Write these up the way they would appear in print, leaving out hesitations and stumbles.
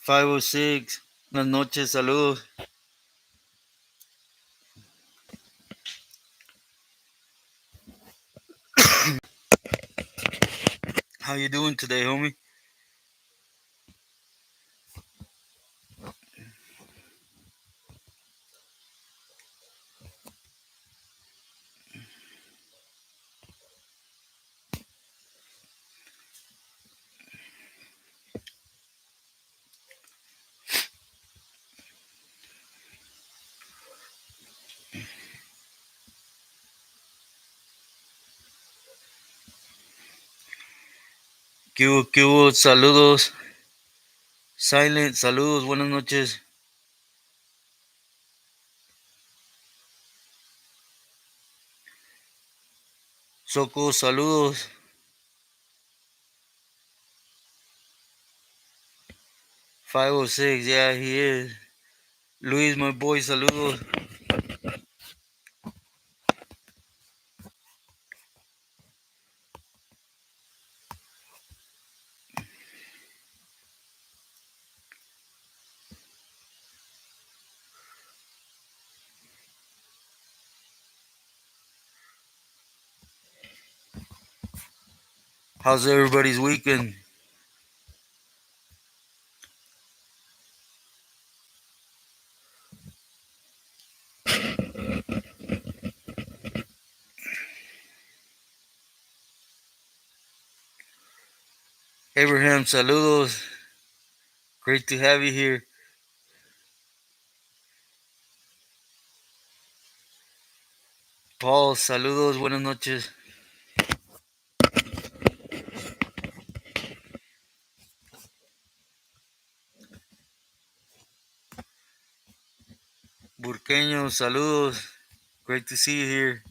506. Buenas noches, saludos. How you doing today, homie? ¿Qué hubo? Saludos. Silent, saludos, buenas noches. Soco, saludos. 506, yeah, he is. Luis, my boy, saludos. How's everybody's weekend? Abraham, saludos. Great to have you here. Paul, saludos, buenas noches. Burqueño, saludos. Great to see you here.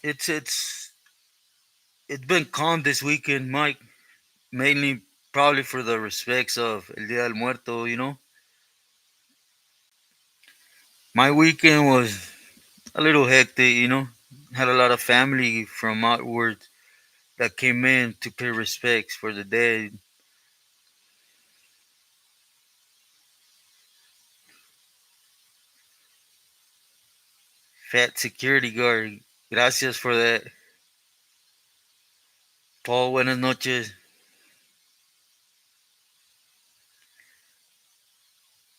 It's it's been calm this weekend, Mike. Mainly probably for the respects of El Día del Muerto. My weekend was a little hectic. Had a lot of family from outward that came in to pay respects for the dead. Fat security guard. Gracias for that. Paul, buenas noches.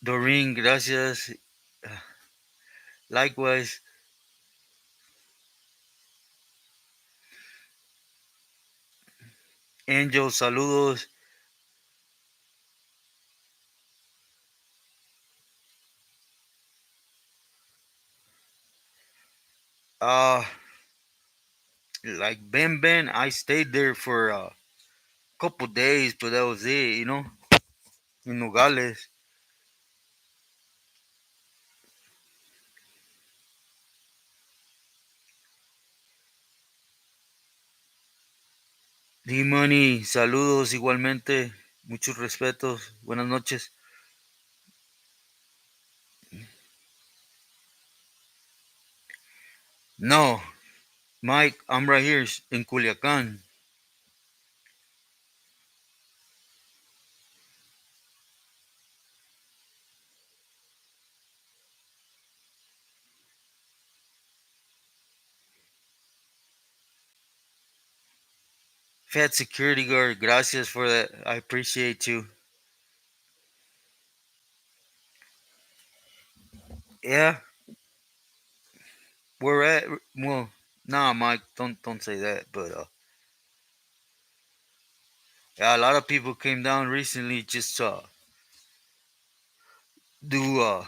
Doreen, gracias. Likewise. Angel, saludos. Uh, like Ben, I stayed there for a couple days, but that was it, in Nogales. D-Money, saludos igualmente. Muchos respetos. Buenas noches. No, Mike, I'm right here in Culiacan. Fat security guard, gracias for that. I appreciate you. Yeah, we're at well, nah, Mike, don't say that. But yeah, a lot of people came down recently just to do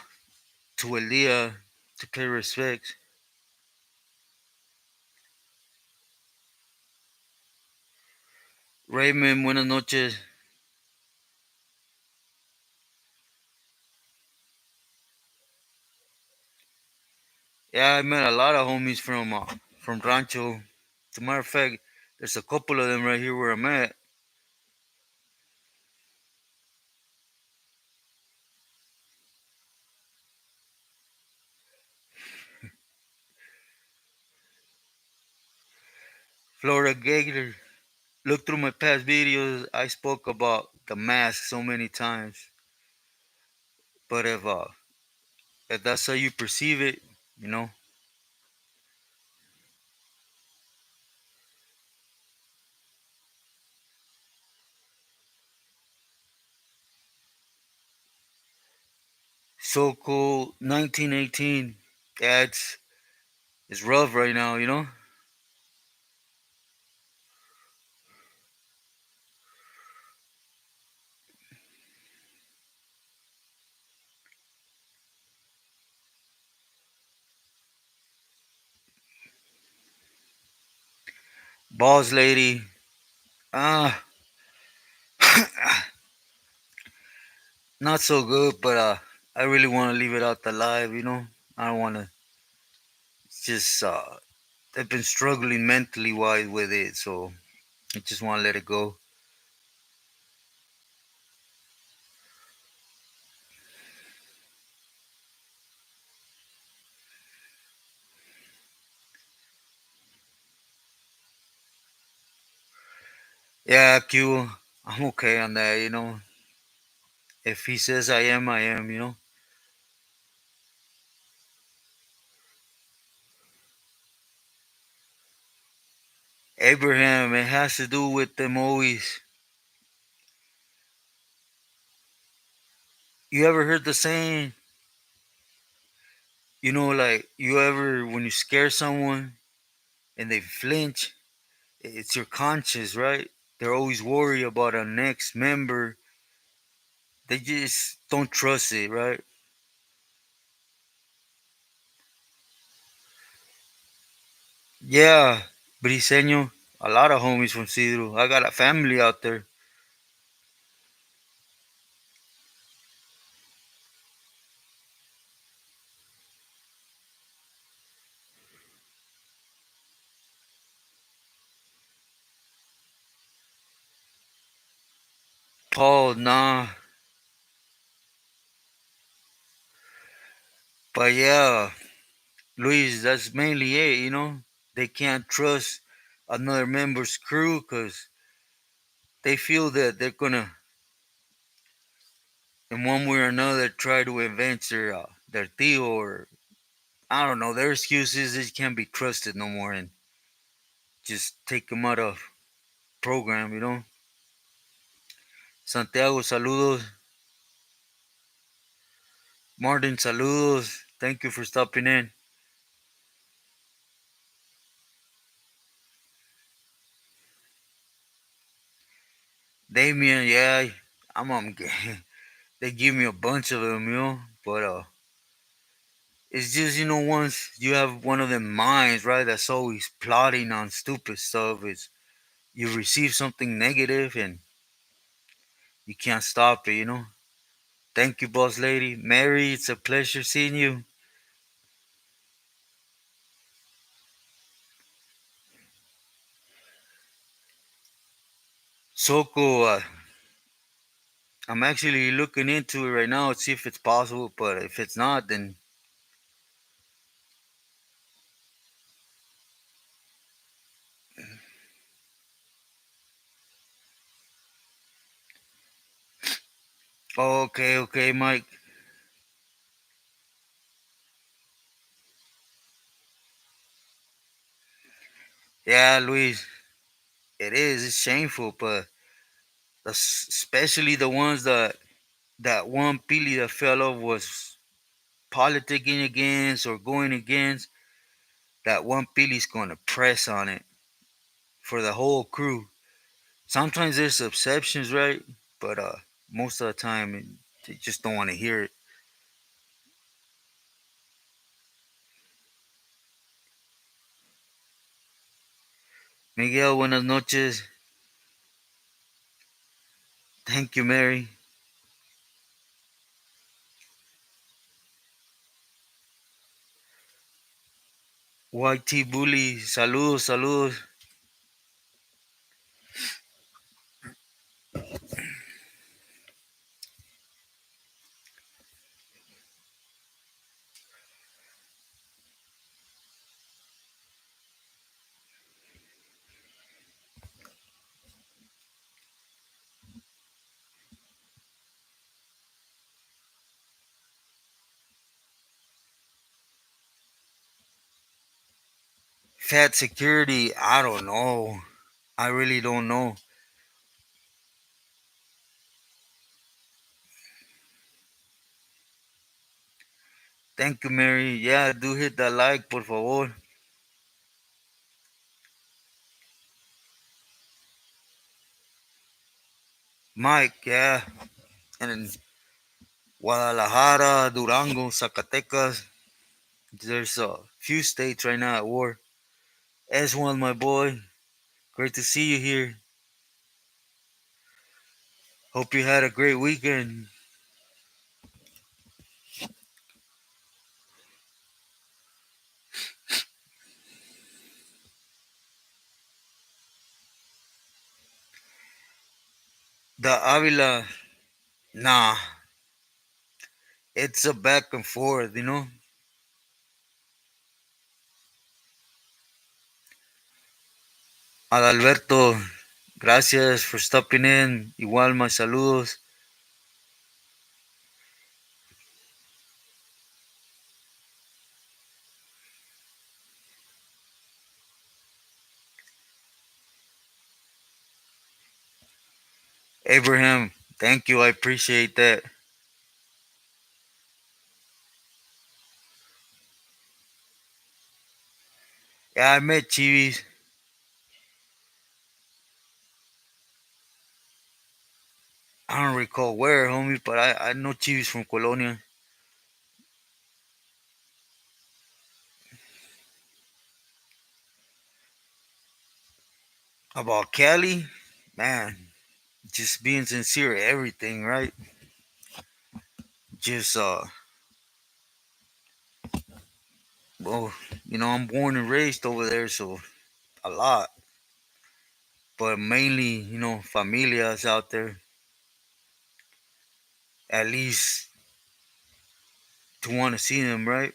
to Elia to pay respects. Raymond, buenas noches. Yeah, I met a lot of homies from Rancho. As a matter of fact, there's a couple of them right here where I'm at. Florida Gator. Look through my past videos. I spoke about the mask so many times. But if that's how you perceive it, you know, so cool. 1918. Yeah, it's rough right now. You know. Boss lady. Ah, not so good. But I really want to leave it out alive. You know. I don't want to just I've been struggling mentally wise with it, so I just want to let it go. Yeah, Q, I'm okay on that. You know, if he says I am, I am. You know, Abraham, it has to do with them always. You ever heard the saying? You know, like you ever when you scare someone and they flinch, it's your conscience, right? They're always worried about a next member. They just don't trust it, right? Yeah, Briseño, a lot of homies from Cedro. I got a family out there. Paul, nah, but yeah, Luis, that's mainly it. You know, they can't trust another member's crew because they feel that they're gonna, in one way or another, try to avenge their tío or I don't know. Their excuses they can't be trusted no more and just take them out of program. You know, Santiago, saludos. Martin, saludos. Thank you for stopping in. Damien, yeah, I'm they give me a bunch of them, you know, but it's just once you have one of them minds, right, that's always plotting on stupid stuff, it's you receive something negative and you can't stop it, you know. Thank you, boss lady. Mary, it's a pleasure seeing you. Soko, I'm actually looking into it right now to see if it's possible, but if it's not, then okay, okay, Mike. Yeah, Luis, it is. It's shameful, but especially the ones that one Pili that fell off was politicking against or going against, that one Pili's going to press on it for the whole crew. Sometimes there's exceptions, right? But most of the time, they just don't want to hear it. Miguel, buenas noches. Thank you, Mary. YT Bully, saludos, saludos. Fat security, I don't know. I really don't know. Thank you, Mary. Yeah, do hit that like, por favor. Mike, yeah. And in Guadalajara, Durango, Zacatecas, there's a few states right now at war. S1, my boy. Great to see you here. Hope you had a great weekend. The Avila, nah, it's a back and forth, you know. Adalberto, gracias for stopping in. Igual, my saludos. Abraham, thank you. I appreciate that. Yeah, I met Chivis. I don't recall where, homie, but I know Chivis from Colonia. About Cali, man, just being sincere, everything, right? Just, well, I'm born and raised over there, so a lot. But mainly, familias out there, at least to want to see them, right?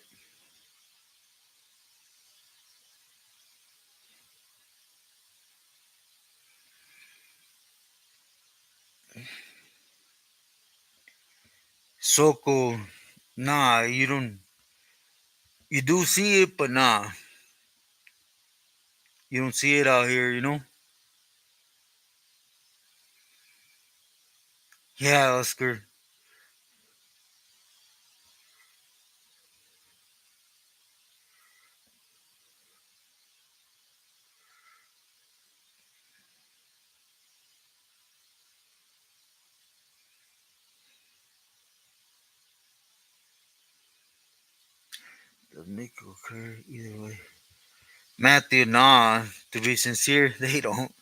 Soko, nah, you do see it, but nah, you don't see it out here. Yeah, Oscar, does make it occur either way. Matthew, nah, to be sincere, they don't.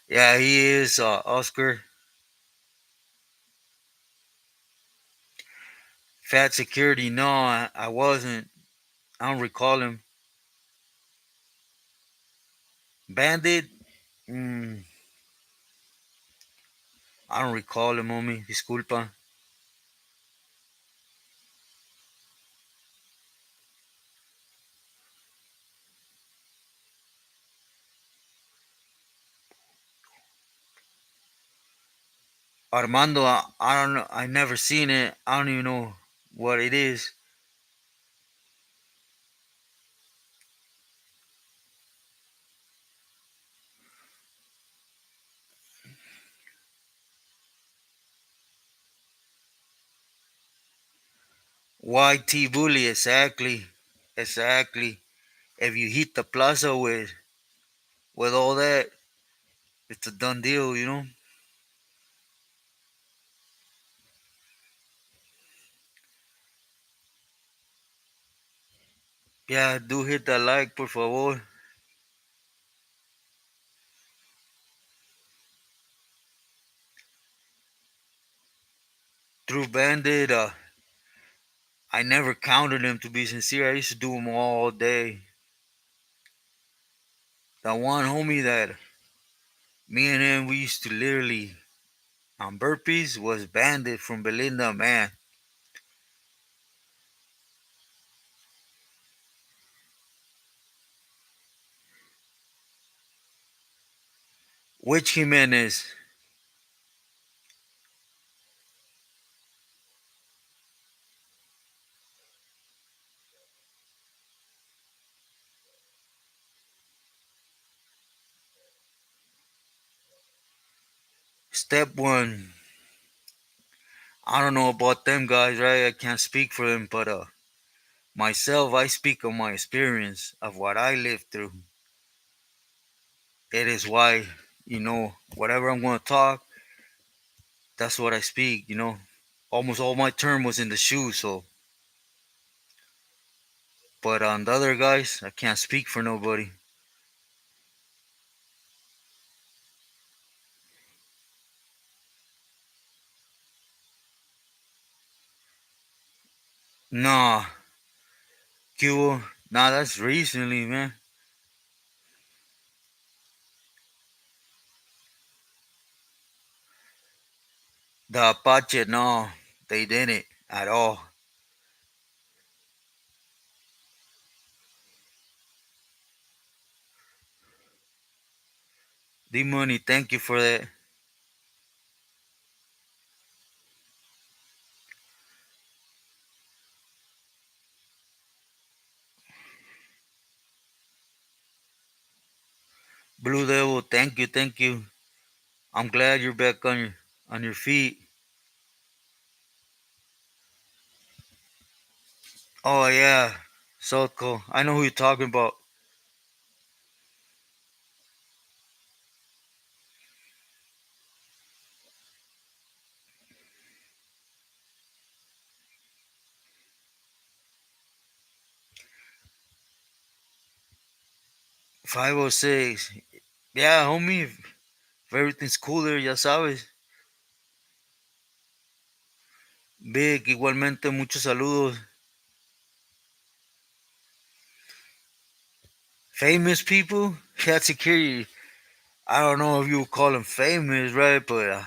Yeah, he is, Oscar. Fat security, no, I wasn't. I don't recall him. Bandit, mm, I don't recall him, homie. Disculpa. Armando, I don't know. I never seen it. I don't even know what it is. YT Bully, exactly. Exactly. If you hit the plaza with all that, it's a done deal. Yeah, do hit that like, por favor. True Bandit, I never counted them to be sincere. I used to do them all day. That one homie that me and him, we used to literally on burpees was Bandit from Belinda, man. Which Jimenez? Step one, I don't know about them guys, right? I can't speak for them, but myself, I speak of my experience of what I lived through. It is why, whatever I'm going to talk, that's what I speak. Almost all my term was in the shoe, so. But on the other guys, I can't speak for nobody. Nah, Cuba, nah, that's recently, man. The Apache, no, they didn't at all. D Money, thank you for that. Blue Devil, thank you, thank you. I'm glad you're back on your feet. Oh yeah, so cool. I know who you're talking about. 506. Yeah, homie. If everything's cooler, ya sabes. Big, igualmente, muchos saludos. Famous people? Cat security. I don't know if you would call them famous, right? But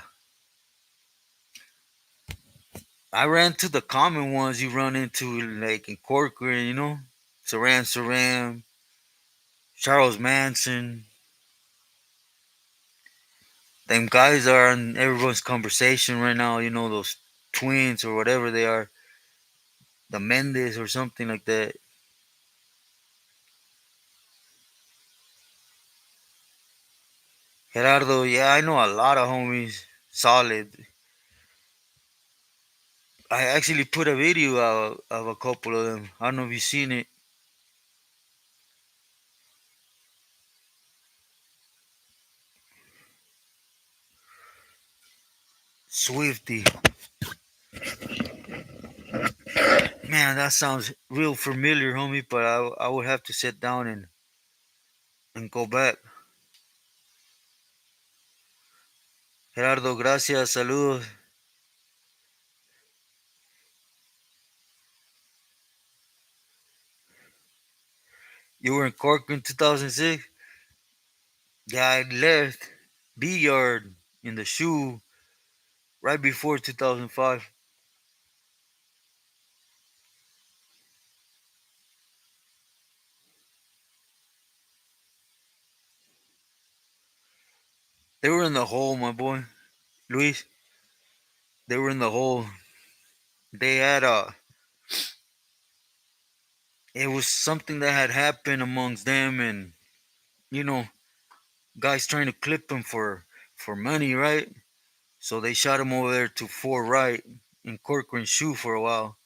I ran to the common ones you run into, like in Corcoran, Saran, Charles Manson. Them guys are in everyone's conversation right now, those twins or whatever they are, the Mendes or something like that. Gerardo, yeah, I know a lot of homies. Solid. I actually put a video out of a couple of them. I don't know if you've seen it. Swifty. Man, that sounds real familiar, homie, but I would have to sit down and go back. Gerardo, gracias, saludos. You were in Cork in 2006? Yeah, I left B Yard in the shoe right before 2005. They were in the hole, my boy. Luis, they were in the hole. They had it was something that had happened amongst them and, you know, guys trying to clip him for money, right? So they shot him over there to four right in Corcoran shoe for a while,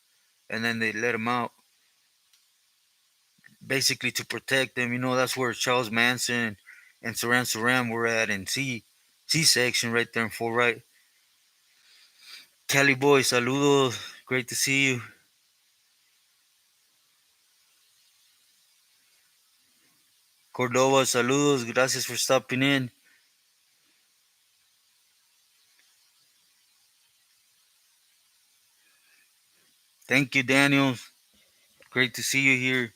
and then they let him out, basically to protect them. That's where Charles Manson and Saran were at in C section right there in four right. Cali boy, saludos, great to see you. Cordova, saludos, gracias for stopping in. Thank you, Daniel. Great to see you here.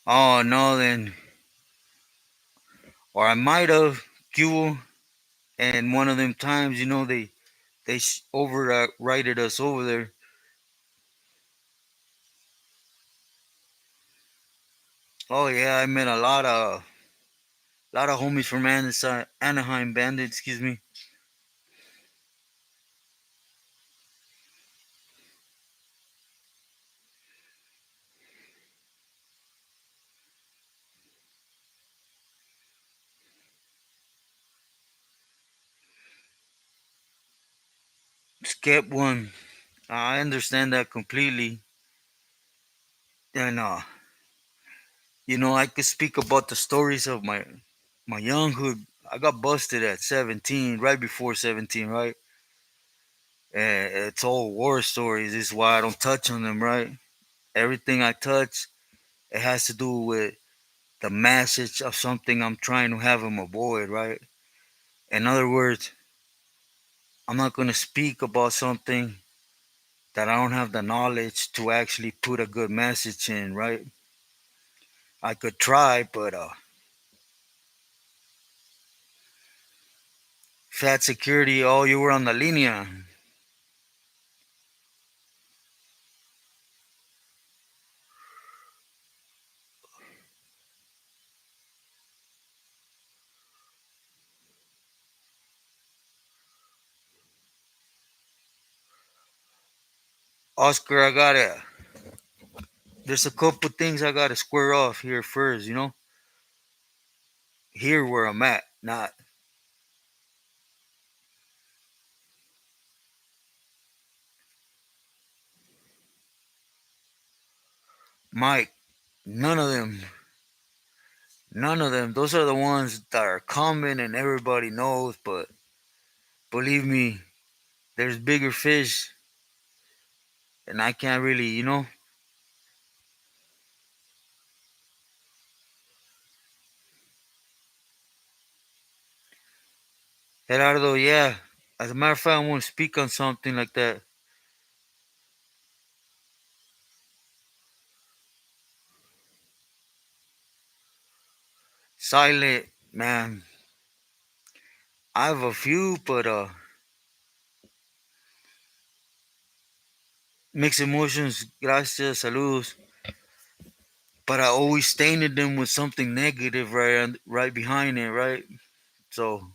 Oh no, then, or I might have Cuba, and one of them times, they overrided us over there. Oh yeah, I met a lot of homies from Anaheim Bandit, excuse me. kept one. I understand that completely. And I could speak about the stories of my younghood. I got busted at 17, right before 17, right? And it's all war stories. This is why I don't touch on them, right? Everything I touch, it has to do with the message of something I'm trying to have them avoid, right? In other words, I'm not going to speak about something that I don't have the knowledge to actually put a good message in, right? I could try, but fat security, oh, you were on the linea. Oscar, I gotta, there's a couple things I gotta square off here first, here where I'm at, not Mike. None of them, none of them. Those are the ones that are common and everybody knows, but believe me, there's bigger fish, and I can't really, Gerardo, yeah. As a matter of fact, I want to speak on something like that. Silent, man. I have a few, but mixed emotions, gracias, saludos. But I always stained them with something negative right behind it, right? So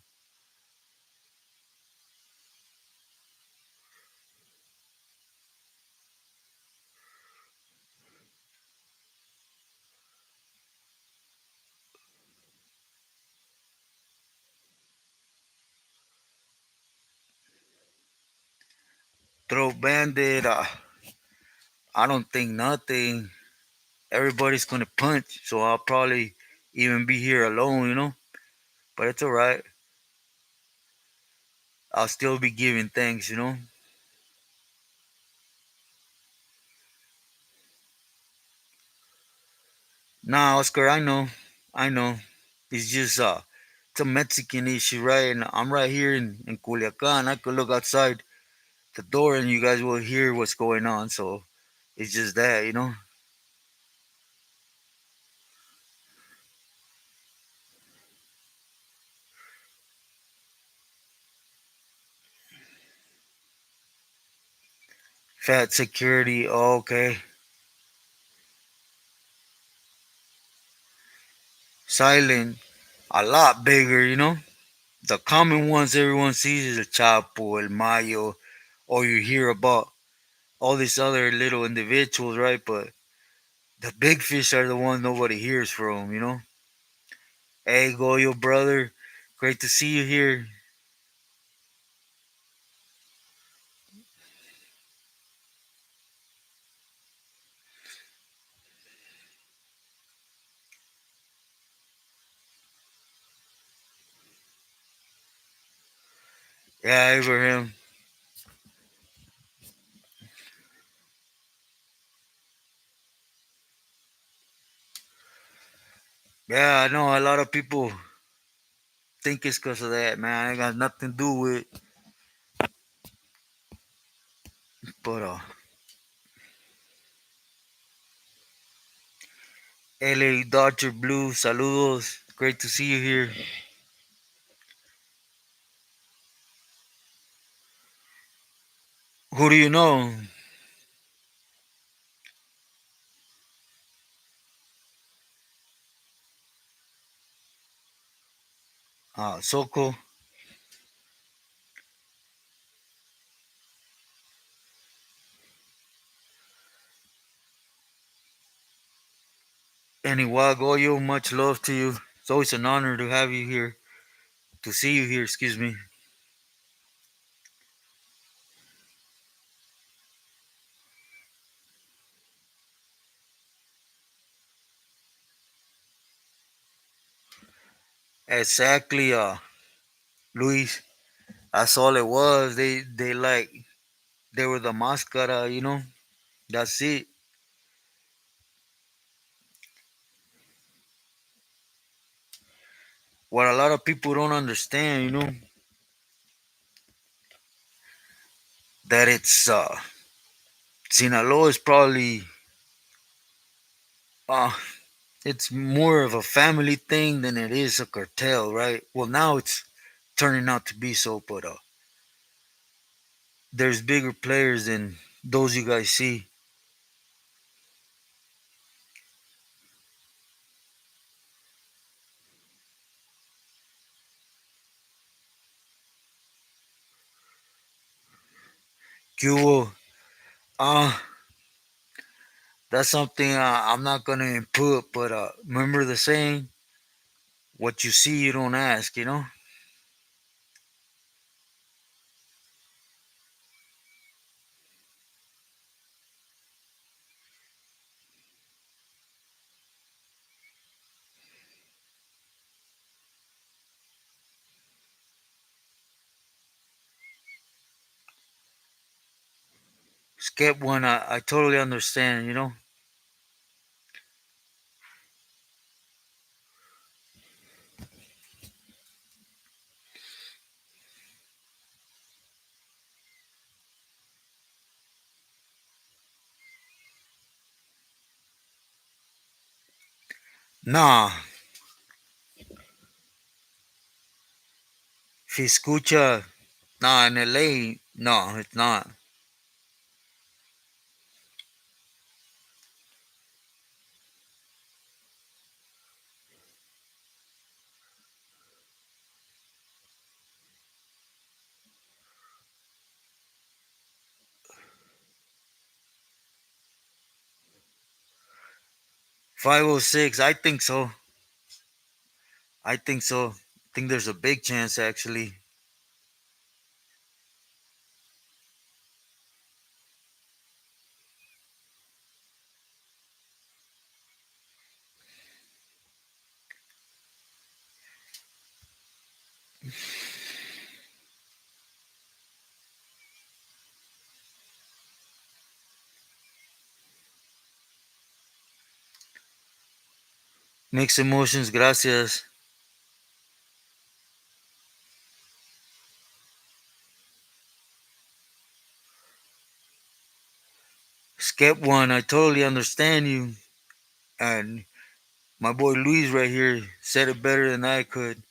throw bandit, I don't think nothing. Everybody's gonna punch, so I'll probably even be here alone. But it's alright. I'll still be giving thanks. Nah, Oscar, I know. It's just it's a Mexican issue, right? And I'm right here in Culiacan. I could look outside the door and you guys will hear what's going on. So it's just that. Fat security, okay. Silent, a lot bigger. The common ones everyone sees is the Chapo, El Mayo, or you hear about all these other little individuals, right? But the big fish are the ones nobody hears from. Hey, Goyo, brother, great to see you here. Yeah, Abraham. Yeah, I know a lot of people think it's because of that, man. It got nothing to do with, but LA Dodger Blue, saludos. Great to see you here. Who do you know? Soko. Anyway, Goyo, much love to you. It's always an honor to have you here, to see you here, excuse me. Exactly, Luis. That's all it was. They like they were the mascara, you know. That's it. What a lot of people don't understand, you know, that it's Sinaloa is probably uh it's more of a family thing than it is a cartel, right? Well, now it's turning out to be so, but there's bigger players than those you guys see. Cuba, uh, that's something I'm not gonna input, but remember the saying, what you see, you don't ask, you know? Skip one, I totally understand, you know? 'Nah, si escucha, nah, in LA, no, it's not. 506, I think so. I think so. I think there's a big chance, actually. 'Mixed emotions, gracias. Skip one, I totally understand you. And my boy Luis right here said it better than I could.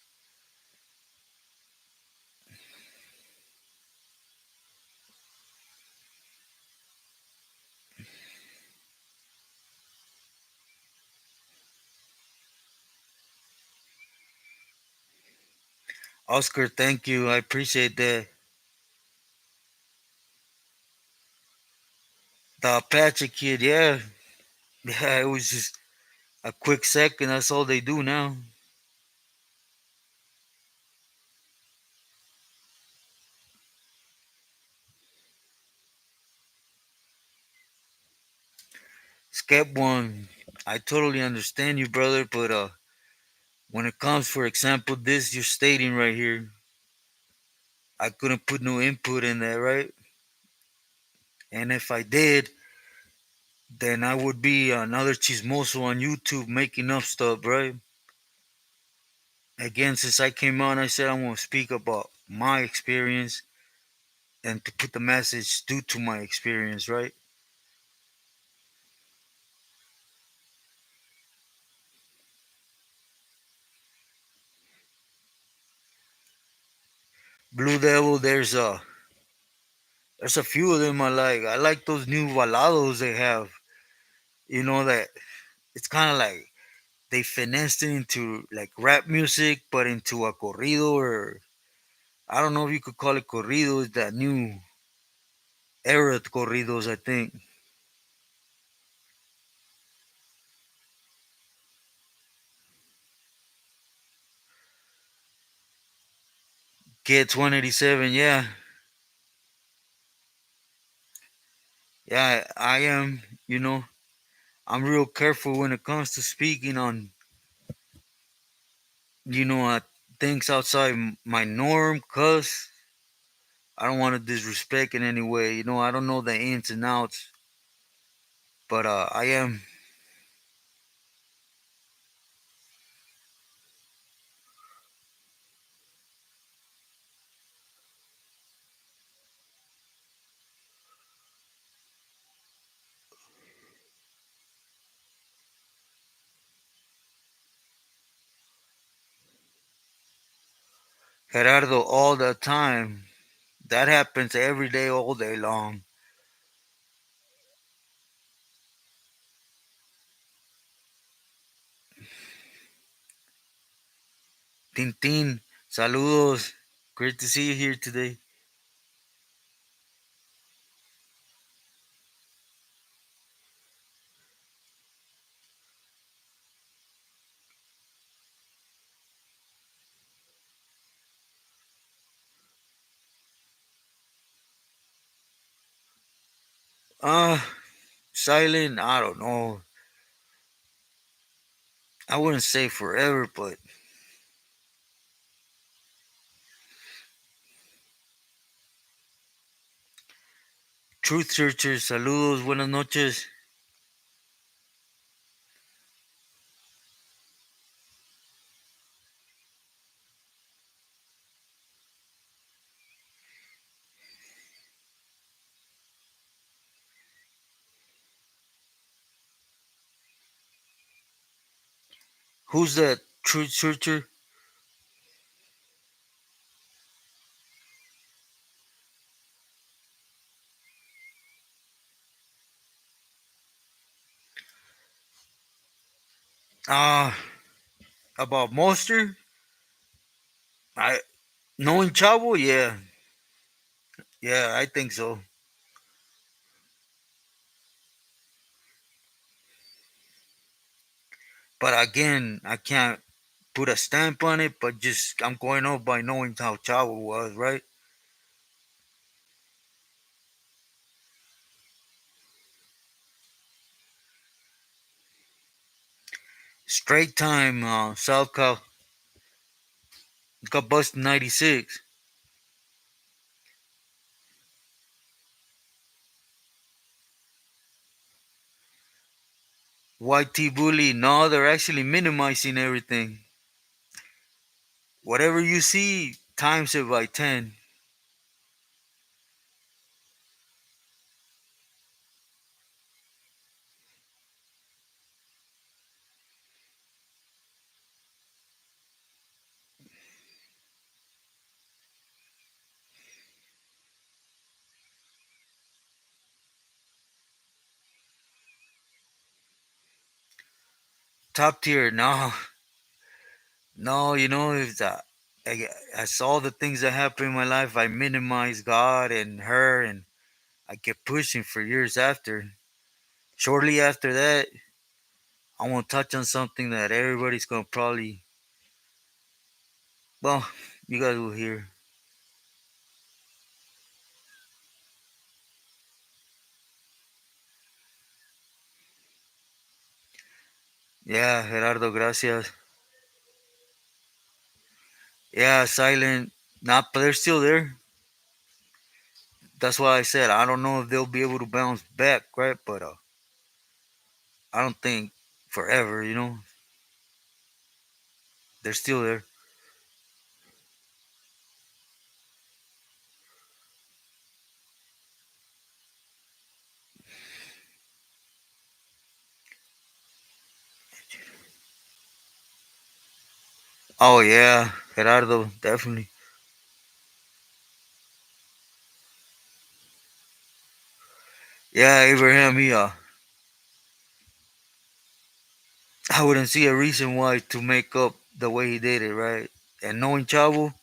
Oscar, thank you. I appreciate that. The Apache kid, yeah. Yeah, it was just a quick second. That's all they do now. Skip one, I totally understand you, brother, but when it comes, for example, this you're stating right here, I couldn't put no input in that, right? And if I did, then I would be another chismoso on YouTube making up stuff, right? Again, since I came on, I said I want to speak about my experience and to put the message due to my experience, right? Blue Devil, there's a few of them I like. I like those new balados they have. You know that it's kind of like they finessed it into like rap music, but into a corrido, or I don't know if you could call it corrido. It's that new era of corridos, I think. Kids 187, yeah. Yeah, I am, you know, I'm real careful when it comes to speaking on things outside my norm, cuz I don't want to disrespect in any way. I don't know the ins and outs, but I am Gerardo all the time. That happens every day, all day long. Tintin, saludos. Great to see you here today. Uh, Silent, I don't know. I wouldn't say forever, but truth searchers, saludos, buenas noches. Who's that truth searcher? Uh, about Monster? I knowing Chavo? Yeah, yeah, I think so. But again, I can't put a stamp on it. But just I'm going off by knowing how Chavo was, right? Straight time, South Cal got busted 96. YT Bully, no, they're actually minimizing everything. Whatever you see, times it by 10. Top tier, no, no, if that, I saw the things that happened in my life, I minimized God and her, and I kept pushing for years after. Shortly after that, I want to touch on something that everybody's going to probably, well, you guys will hear. Yeah, Gerardo, gracias. Yeah, silent. Not, but they're still there. That's why I said I don't know if they'll be able to bounce back, right? But I don't think forever. They're still there. Oh yeah, Gerardo, definitely. Yeah, Abraham. I wouldn't see a reason why to make up the way he did it, right? And knowing Chavo,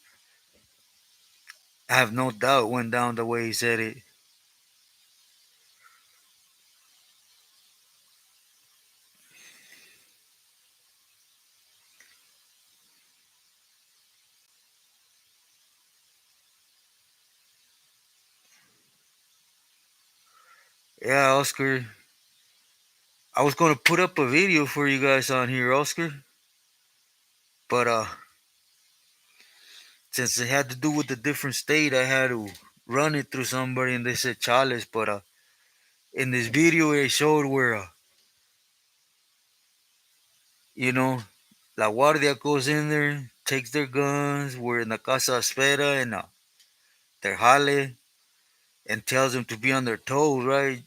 I have no doubt went down the way he said it. Yeah, Oscar. I was gonna put up a video for you guys on here, Oscar, but since it had to do with a different state, I had to run it through somebody, and they said chales. But in this video, they showed where you know, La Guardia goes in there, takes their guns, we're in the Casa Espera and their jale, and tells them to be on their toes, right?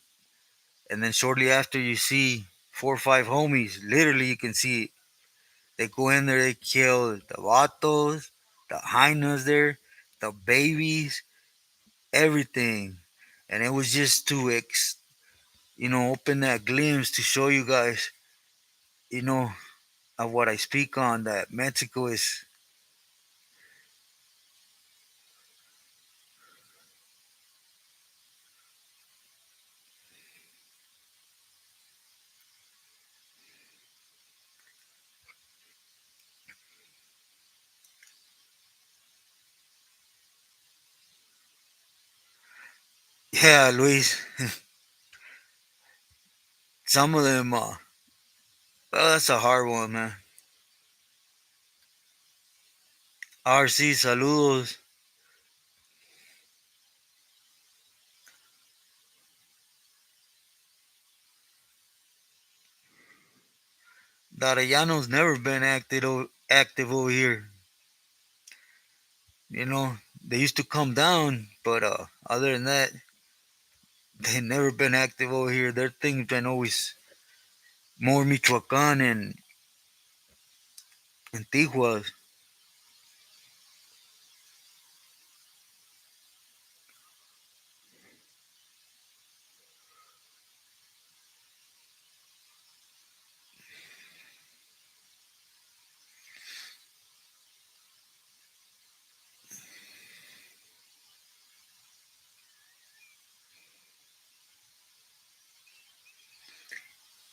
And then shortly after, you see four or five homies. Literally, you can see it. They go in there, they kill the vatos, the hyenas there, the babies, everything. And it was just to, open that glimpse to show you guys, you know, of what I speak on, that Mexico is. Yeah, Luis, some of them, well, that's a hard one, man. RC, saludos. Darellano's never been active over here. They used to come down, but other than that, they never been active over here. Their thing's been always more Michoacan and Tijuas.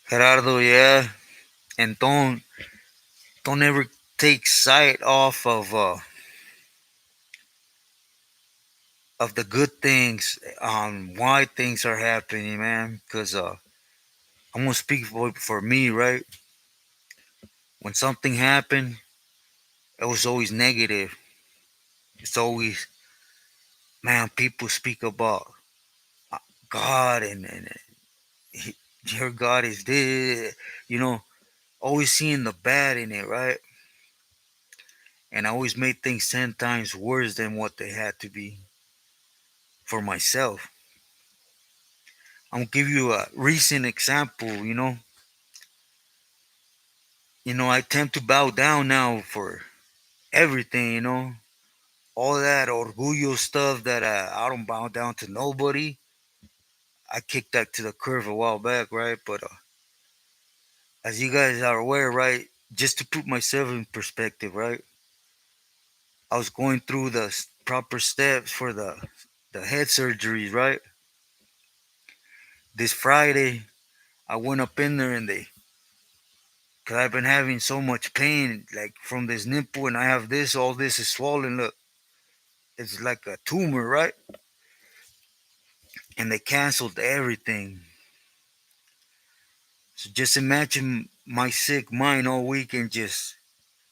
Gerardo, yeah, and don't ever take sight off of the good things on why things are happening, man. Because I'm gonna speak for me, right? When something happened, it was always negative. It's always, man, people speak about God and he, your God is this, you know, always seeing the bad in it, right? And I always made things 10 times worse than what they had to be for myself. I'm gonna give you a recent example, I tend to bow down now for everything, all that orgullo stuff that I don't bow down to nobody. I kicked that to the curve a while back, right? But as you guys are aware, right, just to put myself in perspective, right, I was going through the proper steps for the head surgeries, right? This Friday, I went up in there and cause I've been having so much pain, like from this nipple, and I have this, all this is swollen. Look, it's like a tumor, right? And they canceled everything. So just imagine my sick mind all weekend just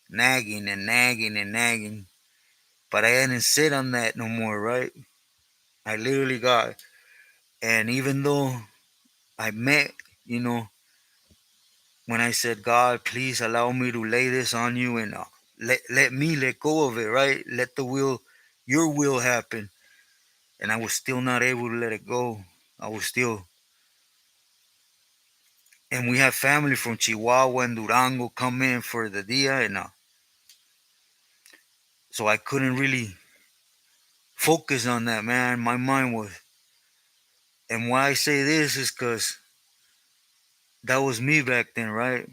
nagging and nagging and nagging. But I didn't sit on that no more, right? I literally got, and even though I met, you know, when I said, God, please allow me to lay this on you and let me let go of it, right? Let your will happen. And I was still not able to let it go. I was still, and we have family from Chihuahua and Durango come in for the dia, and so I couldn't really focus on that, man. My mind was, and why I say this is because that was me back then, right?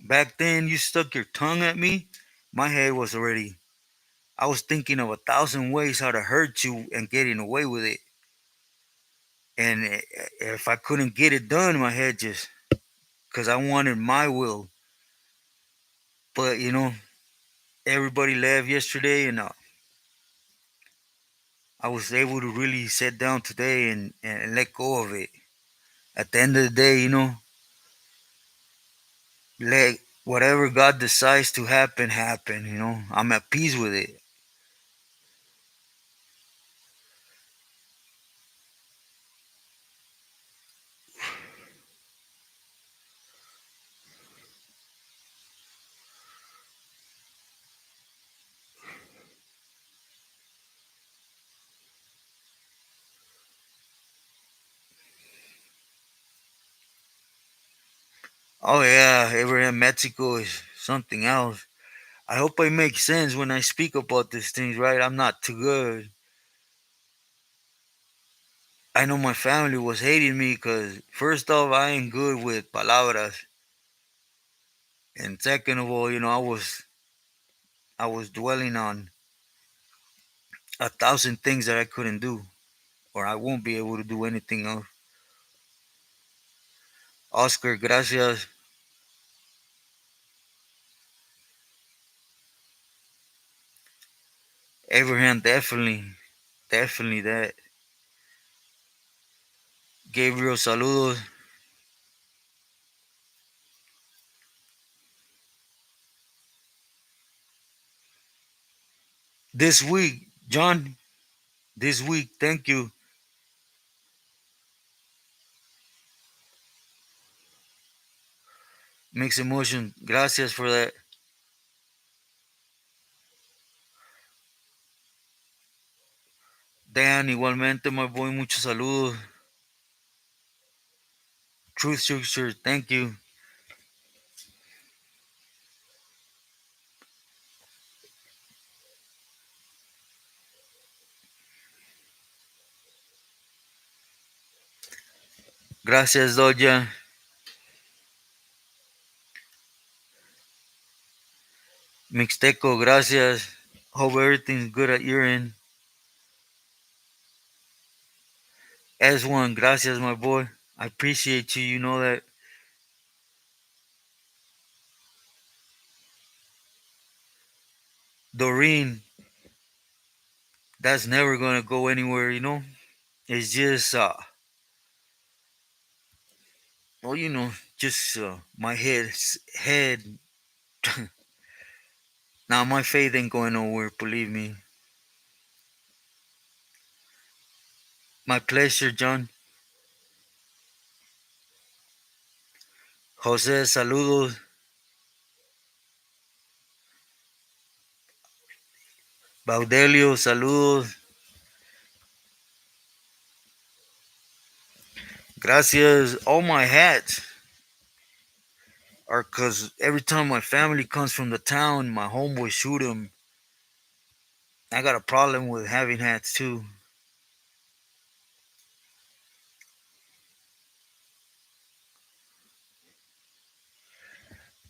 Back then, you stuck your tongue at me, my head was already, I was thinking of 1,000 ways how to hurt you and getting away with it. And if I couldn't get it done, my head just, because I wanted my will. But, everybody left yesterday, and I was able to really sit down today and let go of it. At the end of the day, let whatever God decides to happen, happen. I'm at peace with it. Oh yeah, Abraham Mexico is something else. I hope I make sense when I speak about these things, right? I'm not too good. I know my family was hating me because first off, I ain't good with palabras, and second of all, I was dwelling on a thousand things that I couldn't do, or I won't be able to do anything else. Oscar, gracias. Abraham, definitely, definitely that. Gabriel, saludos. This week, John, this week, thank you. Mixed emotion, gracias for that. Dan, igualmente, my boy, muchos saludos. Truth Structure, thank you. Gracias, Doja. Mixteco, gracias. Hope everything's good at your end. S1, gracias, my boy. I appreciate you. You know that. Doreen, that's never gonna go anywhere. It's just, well, just my head. Now, my faith ain't going nowhere, believe me. My pleasure, John. Jose, saludos. Baudelio, saludos. Gracias. All my hats are because every time my family comes from the town, my homeboys shoot them. I got a problem with having hats too.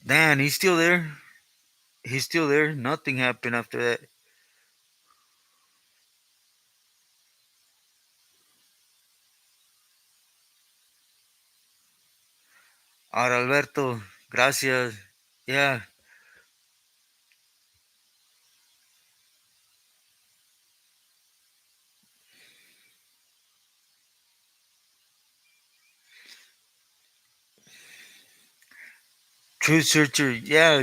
Dan, he's still there. He's still there. Nothing happened after that. Alberto, gracias. Yeah, Truth Searcher. Yeah,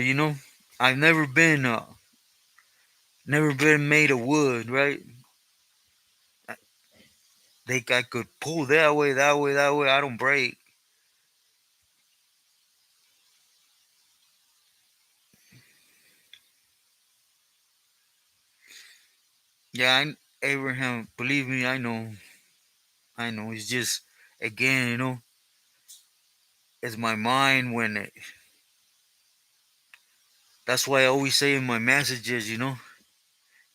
I've never been made of wood, right? I think I could pull that way, that way, that way. I don't break. Yeah, Abraham, believe me, I know. I know. It's just, again, it's my mind that's why I always say in my messages,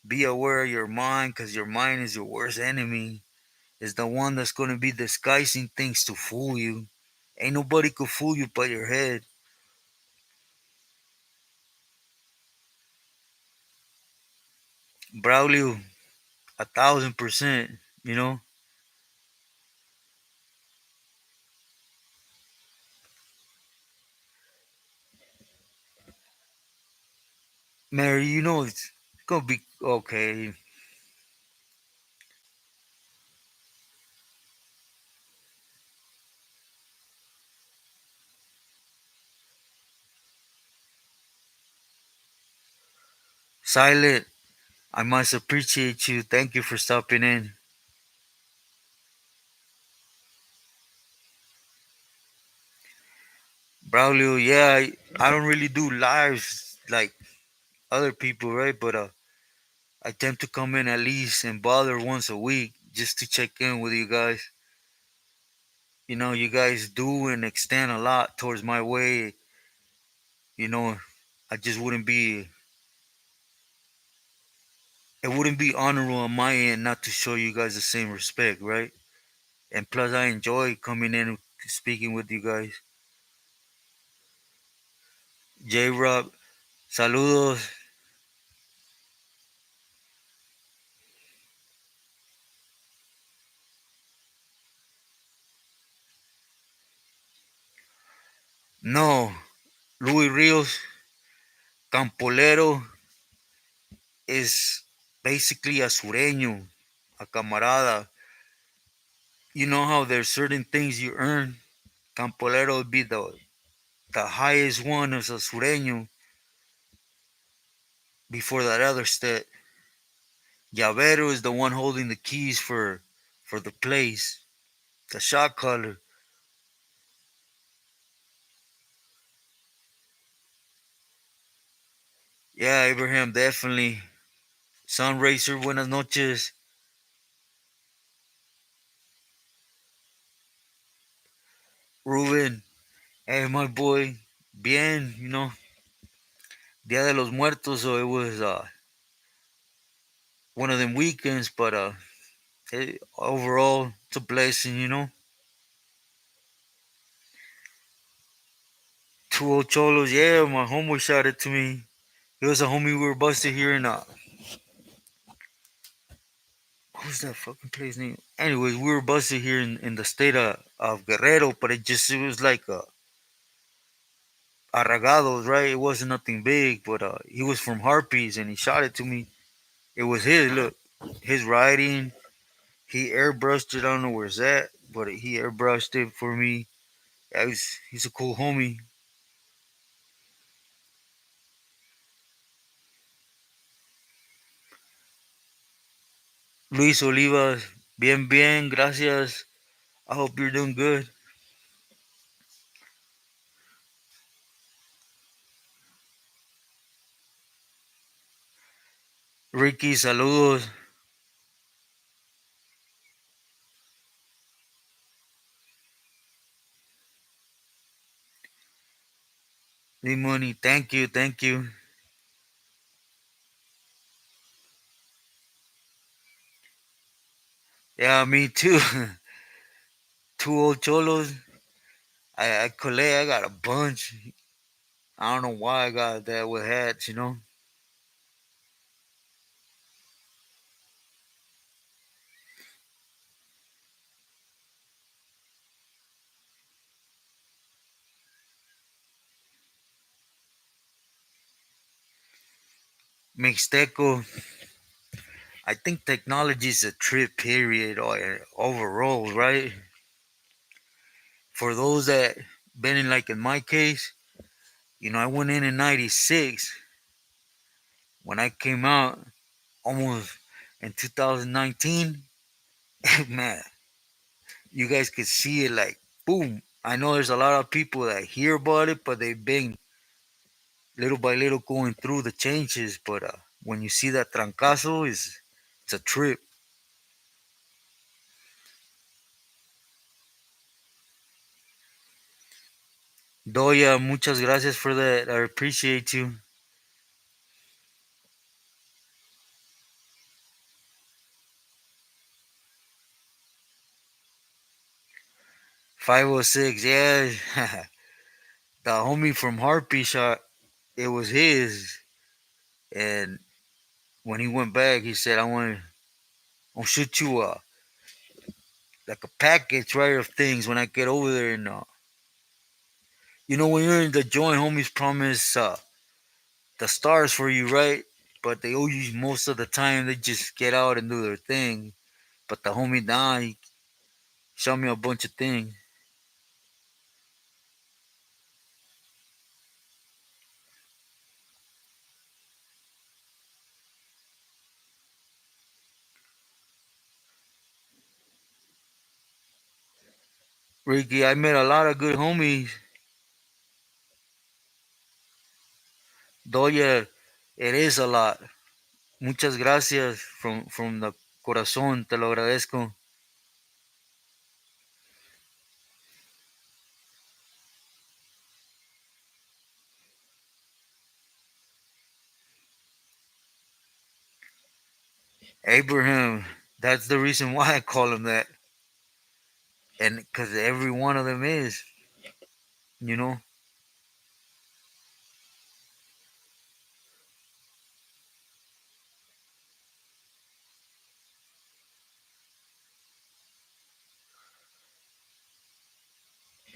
be aware of your mind because your mind is your worst enemy. It's the one that's going to be disguising things to fool you. Ain't nobody could fool you but your head. Braulio, 1,000%, you know. Mary, it's going to be okay. Silent, I must appreciate you. Thank you for stopping in. Braulio, yeah, I don't really do lives like other people, right? But I tend to come in at least and bother once a week just to check in with you guys. You guys do and extend a lot towards my way. You know, I just wouldn't be. It wouldn't be honorable on my end not to show you guys the same respect, right? And plus, I enjoy coming in and speaking with you guys. J Rob, saludos. No, Luis Rios, Campolero is basically a sureño, a camarada. You know how there's certain things you earn. Campolero would be the highest one as a sureño before that other step. Llavero is the one holding the keys for the place, the shot caller. Yeah, Abraham, definitely. Sun Racer, buenas noches. Ruben, hey, my boy. Bien, Dia de los Muertos, so it was one of them weekends, but overall, it's a blessing. Two old cholos, yeah, my homeboy shot it to me. He was a homie we were busted here in, what's that fucking place name? Anyways, we were busted here in the state of Guerrero, but it was like, Arragados, right? It wasn't nothing big, but he was from Harpies and he shot it to me. It was his, look, his writing. He airbrushed it. I don't know where it's at, but he airbrushed it for me. Yeah, he's a cool homie. Luis Olivas, bien, bien, gracias. I hope you're doing good. Ricky, saludos. Limoni, thank you, thank you. Yeah, me too. Two old cholos. I collect. I got a bunch. I don't know why I got that with hats. Mixteco. I think technology is a trip period or overall, right? For those that been in, like in my case, I went in '96. When I came out, almost in 2019, man, you guys could see it like boom. I know there's a lot of people that hear about it, but they've been little by little going through the changes. But when you see that trancazo, it's a trip. Doya, muchas gracias for that. I appreciate you. 506, yeah. The homie from Harpy shot, it was his. And when he went back, he said, I'll shoot you like a package, right, of things when I get over there. And, when you're in the joint, homies promise the stars for you, right? But they owe you most of the time. They just get out and do their thing. But the homie, nah, he showed me a bunch of things. Ricky, I met a lot of good homies. Doya, it is a lot. Muchas gracias from the corazón. Te lo agradezco. Abraham. That's the reason why I call him that, and because every one of them is, you know,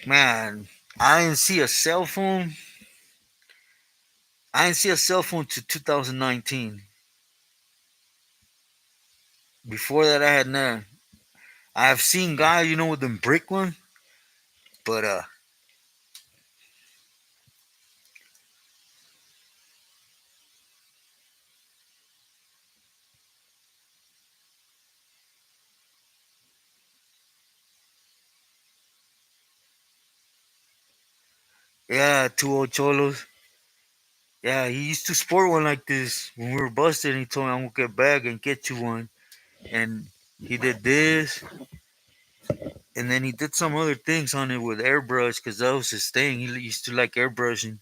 man. I didn't see a cell phone. I didn't see a cell phone to 2019. Before that, I had none. I have seen guys, with them brick one, but yeah, two old cholos. Yeah, he used to sport one like this when we were busted. And he told me I'm gonna get back and get you one, and he did this, and then he did some other things on it with airbrush because that was his thing. He used to like airbrushing.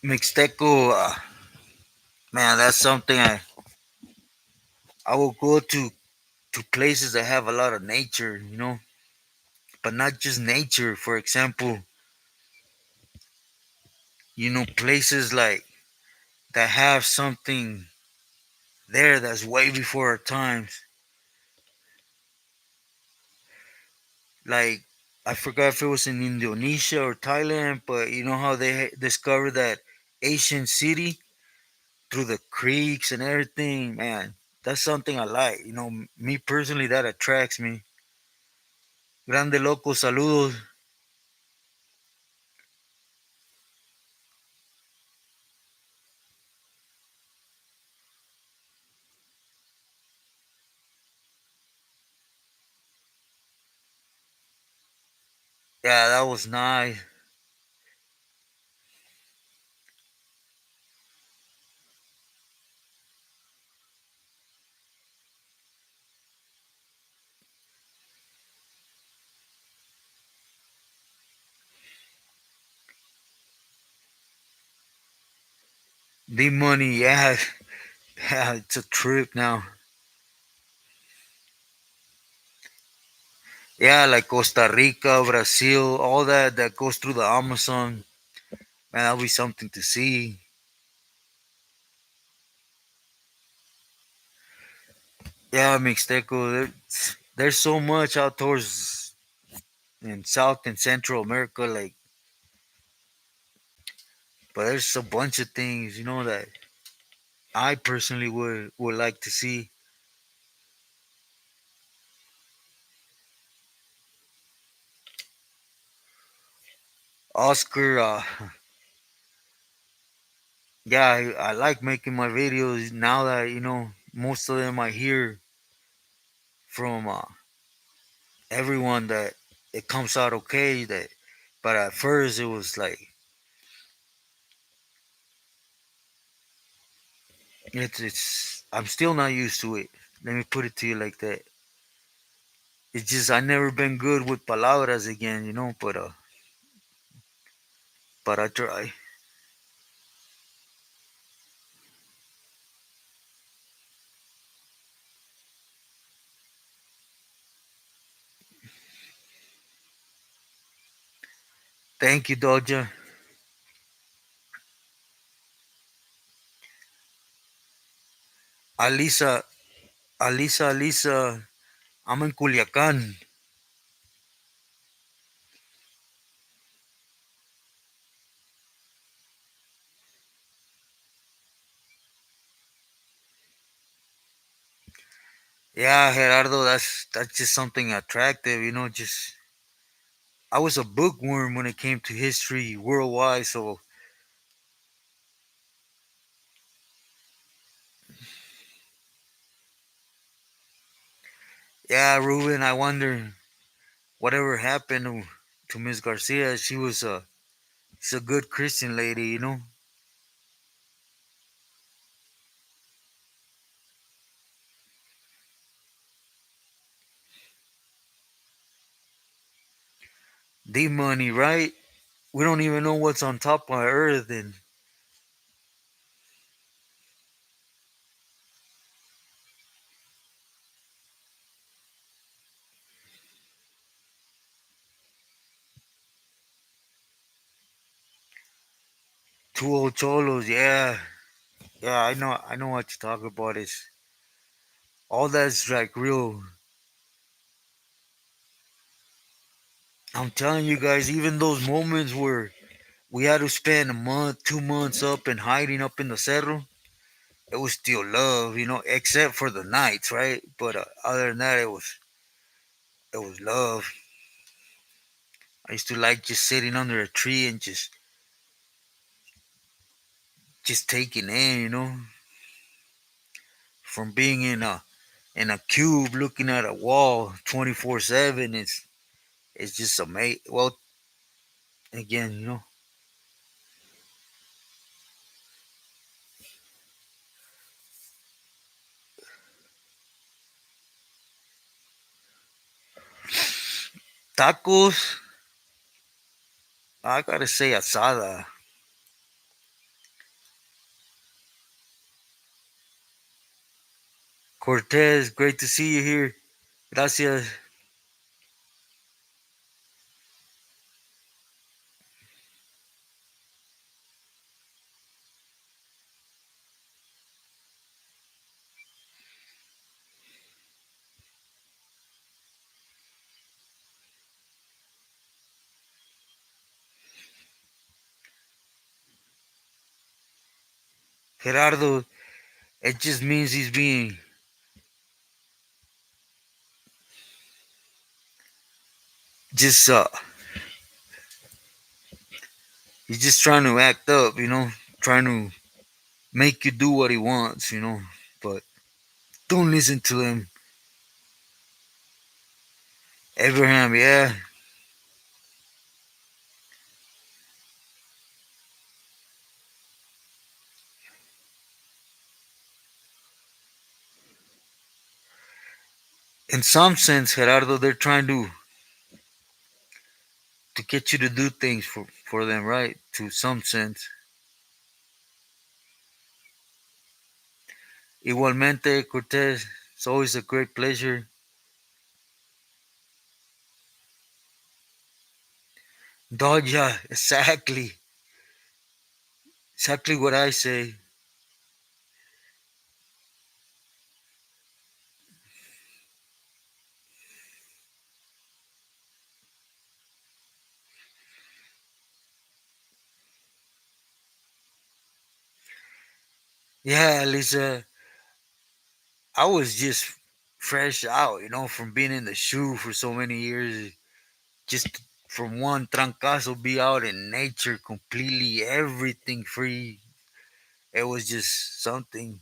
Mixteco, man, that's something I will go to places that have a lot of nature, but not just nature. For example, places like that have something there that's way before our times. Like I forgot if it was in Indonesia or Thailand, but you know how they discovered that ancient city through the creeks and everything. Man, that's something I like. Me personally, that attracts me. Grande loco, saludos. Yeah, that was nice. The money, yeah, yeah, it's a trip now. Yeah, like Costa Rica, Brazil, all that goes through the Amazon. Man, that'll be something to see. Yeah, Mixteco, there's so much outdoors in South and Central America, like, but there's a bunch of things, that I personally would like to see. Oscar, yeah, I like making my videos now that most of them I hear from everyone that it comes out okay. But at first it was like it's I'm still not used to it. Let me put it to you like that. It's just I never been good with palabras again, but I try. Thank you, Doja. Alisa, Alisa. I'm in Culiacan. Yeah, Gerardo, that's just something attractive, just I was a bookworm when it came to history worldwide. So yeah, Ruben, I wonder whatever happened to Miss Garcia. She's a good Christian lady, you know. The money, right? We don't even know what's on top of Earth, and two old cholos. Yeah, yeah, I know what you're talking about. Is all that's like real. I'm telling you guys, even those moments where we had to spend a month, 2 months up and hiding up in the cerro, it was still love, you know, except for the nights, right? But other than that, it was love. I used to like just sitting under a tree and just taking in, you know, from being in a cube looking at a wall 24/7. It's just amazing. Well, again, you know, tacos. I gotta say asada. Cortez, great to see you here. Gracias. Gerardo, it just means just uh he's just trying to act up, you know, trying to make you do what he wants, you know. But don't listen to him. Abraham, yeah. In some sense, Gerardo, they're trying to get you to do things for them, right? To some sense. Igualmente, Cortez, it's always a great pleasure. Dodja, exactly. Exactly what I say. Yeah, Lisa, I was just fresh out, you know, from being in the shoe for so many years. Just from one trancazo be out in nature completely, everything free. It was just something.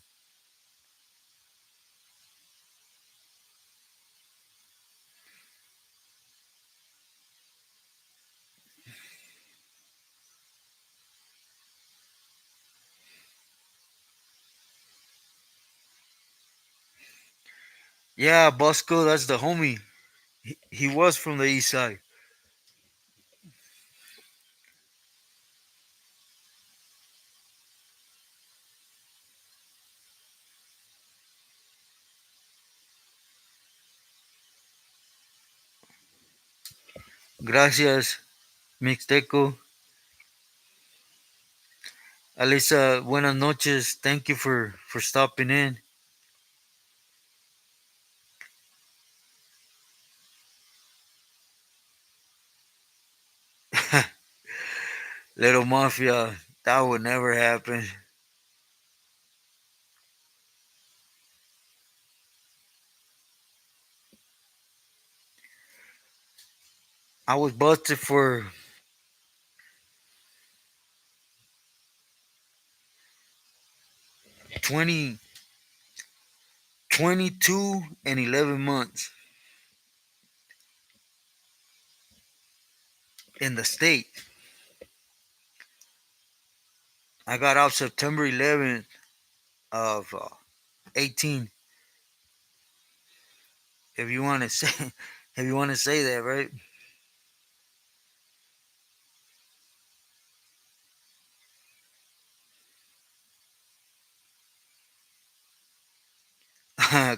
Yeah, Bosco, that's the homie. He was from the east side. Gracias, Mixteco. Alisa, buenas noches. Thank you for stopping in. Little Mafia, that would never happen. I was busted for 20, 22 and 11 months in the state. I got out September 11th of 18. If you want to say, if you want to say that, right?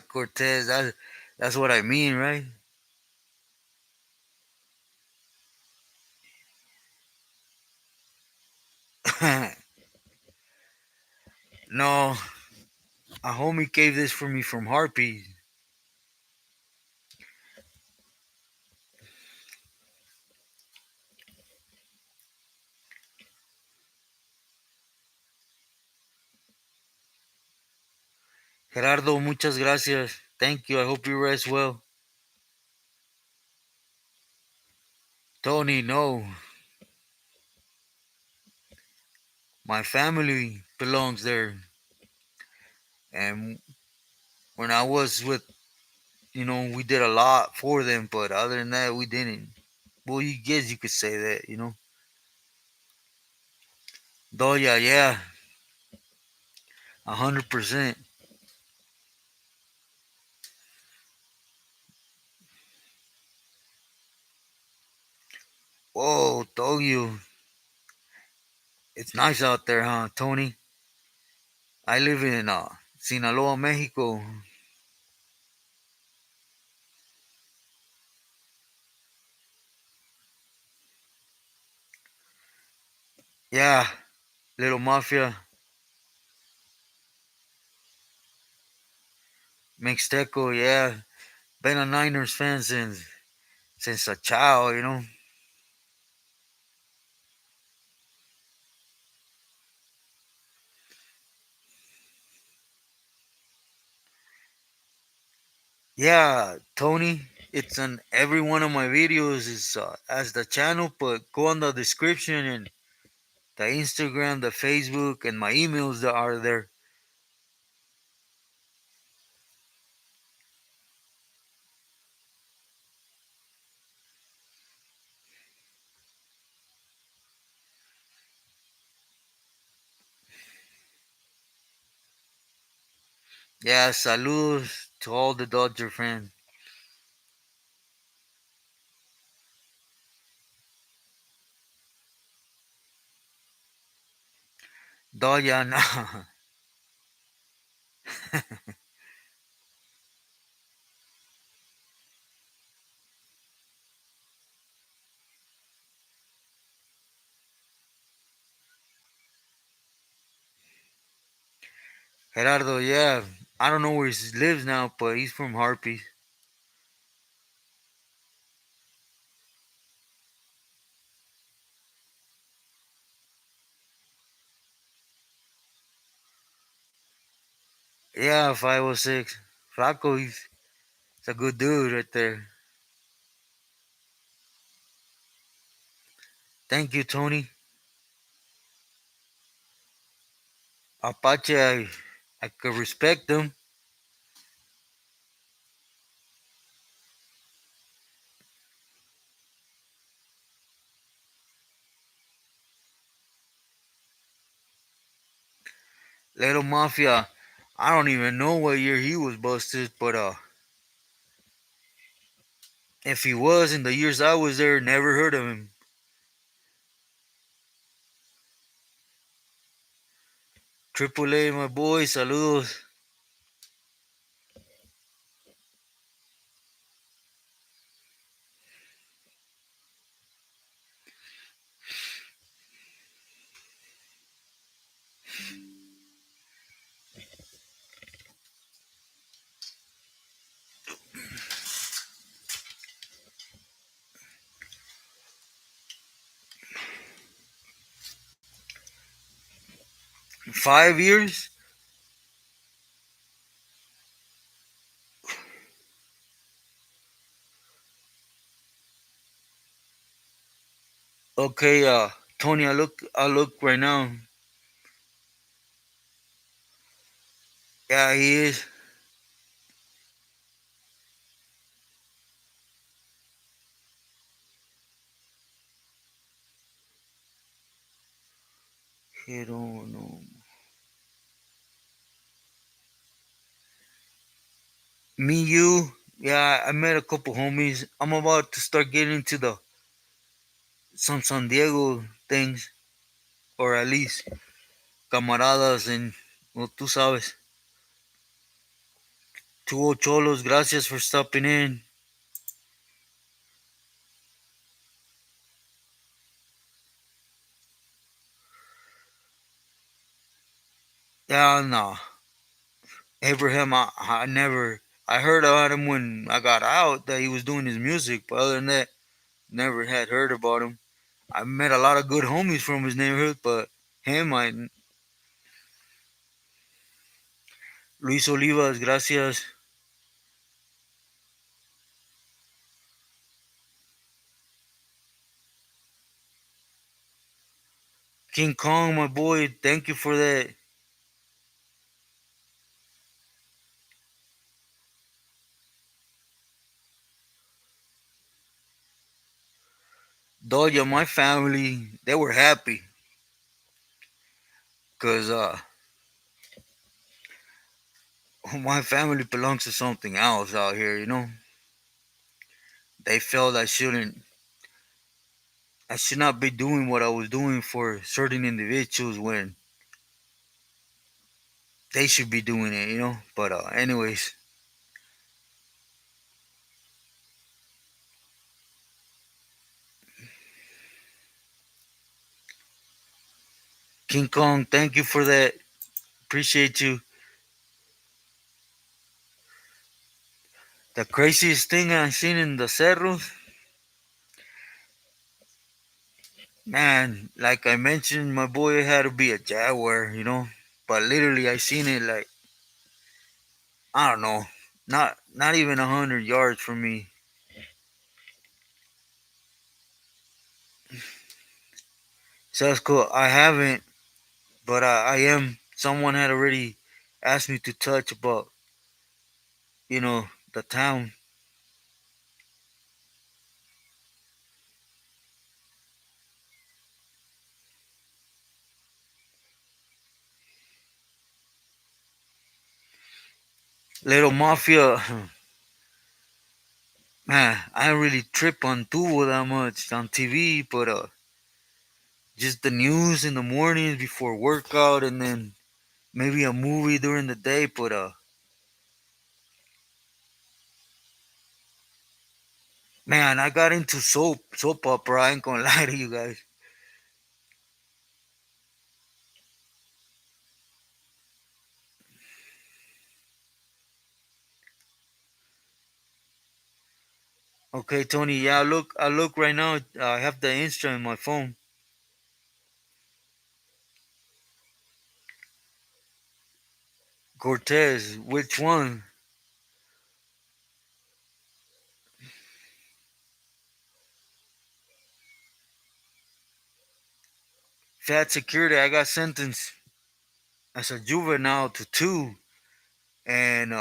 Cortez, that's what I mean, right? No, a homie gave this for me from Harpy. Gerardo, muchas gracias. Thank you. I hope you rest well. Tony, no. My family belongs there. And when I was with, we did a lot for them, but other than that, we didn't. Well, you guess you could say that. Doya, yeah, 100%. Whoa, Tokyo. It's nice out there, huh, Tony? I live in Sinaloa, Mexico. Yeah, little mafia, Mixteco, yeah. Been a Niners fan since a child. Yeah, Tony. It's on every one of my videos is as the channel, but go on the description and the Instagram, the Facebook, and my emails that are there. Yeah, saludos to all the Dodger fans. Doya, no. Gerardo, yeah. I don't know where he lives now, but he's from Harpies. Yeah, 506. Flaco, he's a good dude right there. Thank you, Tony. Apache, I could respect them. Little Mafia, I don't even know what year he was busted, but if he was in the years I was there, never heard of him. Triple A, my boy, saludos. 5 years? Okay, Tony, I look right now. Yeah, he is. He don't know. Me, you. Yeah, I met a couple homies. I'm about to start getting into the some San Diego things, or at least camaradas and well, tú sabes. Two old cholos. Gracias for stopping in. Yeah, no, Abraham. I never. I heard about him when I got out that he was doing his music, but other than that, never had heard about him. I met a lot of good homies from his neighborhood, but him, I Luis Olivas, gracias. King Kong, my boy, thank you for that. Doja, my family, they were happy because my family belongs to something else out here. They felt I should not be doing what I was doing for certain individuals when they should be doing it. But anyways, King Kong, thank you for that. Appreciate you. The craziest thing I seen in the cerros, man. Like I mentioned, my boy had to be a jaguar. But literally, I seen it like I don't know, not even 100 yards from me. So that's cool. I haven't, but I am. Someone had already asked me to touch about the town. Little Mafia, man, I don't really trip on Tubo that much on TV, but just the news in the mornings before workout, and then maybe a movie during the day. But man, I got into soap opera. I ain't gonna lie to you guys. Okay, Tony. Yeah, I look right now. I have the Insta in my phone. Cortez, which one? Fat security. I got sentenced as a juvenile to two, and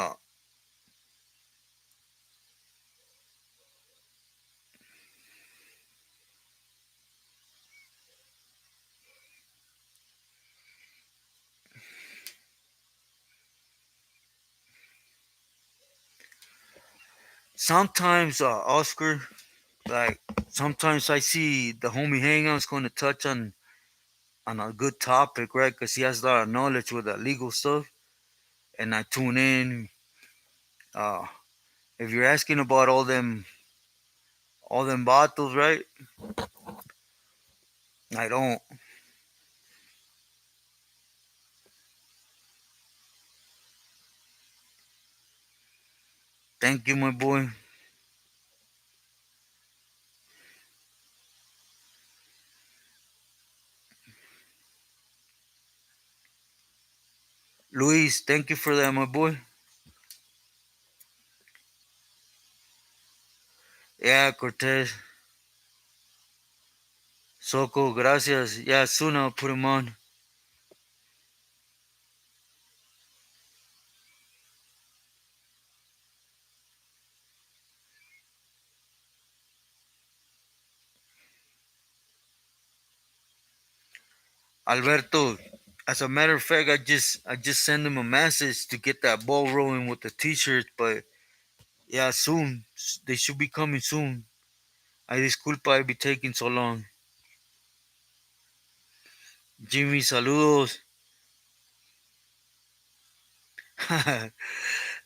sometimes Oscar, like sometimes I see the homie Hangouts going to touch on a good topic, right? Because he has a lot of knowledge with the legal stuff, and I tune in. Uh, if you're asking about all them battles, right? I don't. Thank you, my boy. Luis, thank you for that, my boy. Yeah, Cortez. Soko, gracias. Yeah, soon I'll put him on. Alberto, as a matter of fact, I just sent him a message to get that ball rolling with the t-shirts, but yeah, soon. They should be coming soon. I disculpa I be taking so long. Jimmy, saludos.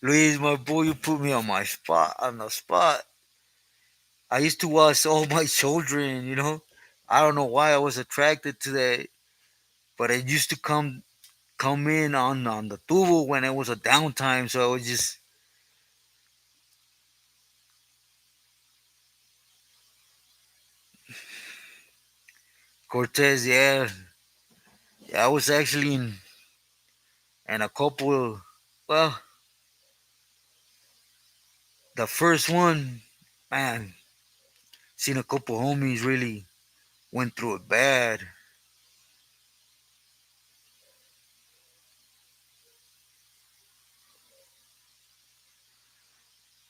Luis, my boy, you put me on the spot. I used to watch all my children, you know. I don't know why I was attracted to that, but it used to come in on the tubo when it was a downtime, so I was just Cortez, yeah. Yeah, I was actually in a couple, well, the first one, man, seen a couple homies really went through it bad.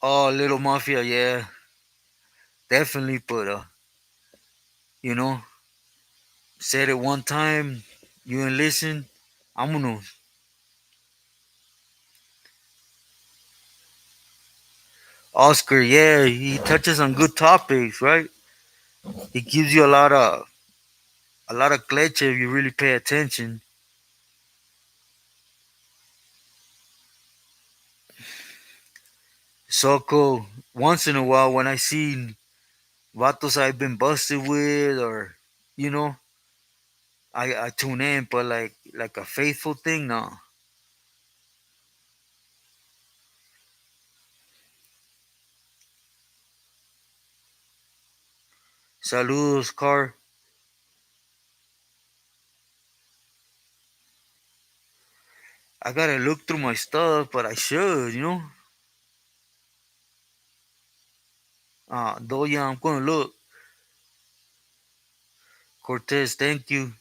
Oh, Little Mafia, yeah, definitely, but you know, said it one time, you ain't listen. I'm gonna Oscar, yeah, he touches on good topics, right? He gives you a lot of cleche if you really pay attention. Soko, once in a while when I see vatos I've been busted with, or you know, I tune in, but like a faithful thing, no. Saludos, car. I gotta look through my stuff, but I should, you know. Though yeah, I'm gonna look. Cortez, thank you.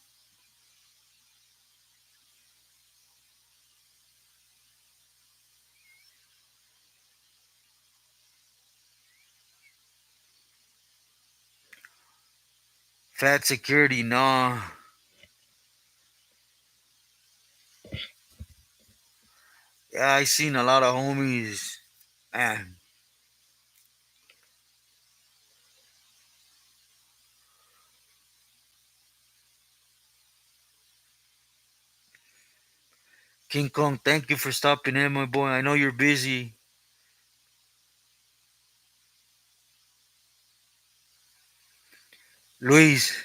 Fat security, nah. Yeah, I seen a lot of homies. Man, King Kong, thank you for stopping in, my boy. I know you're busy. Luis,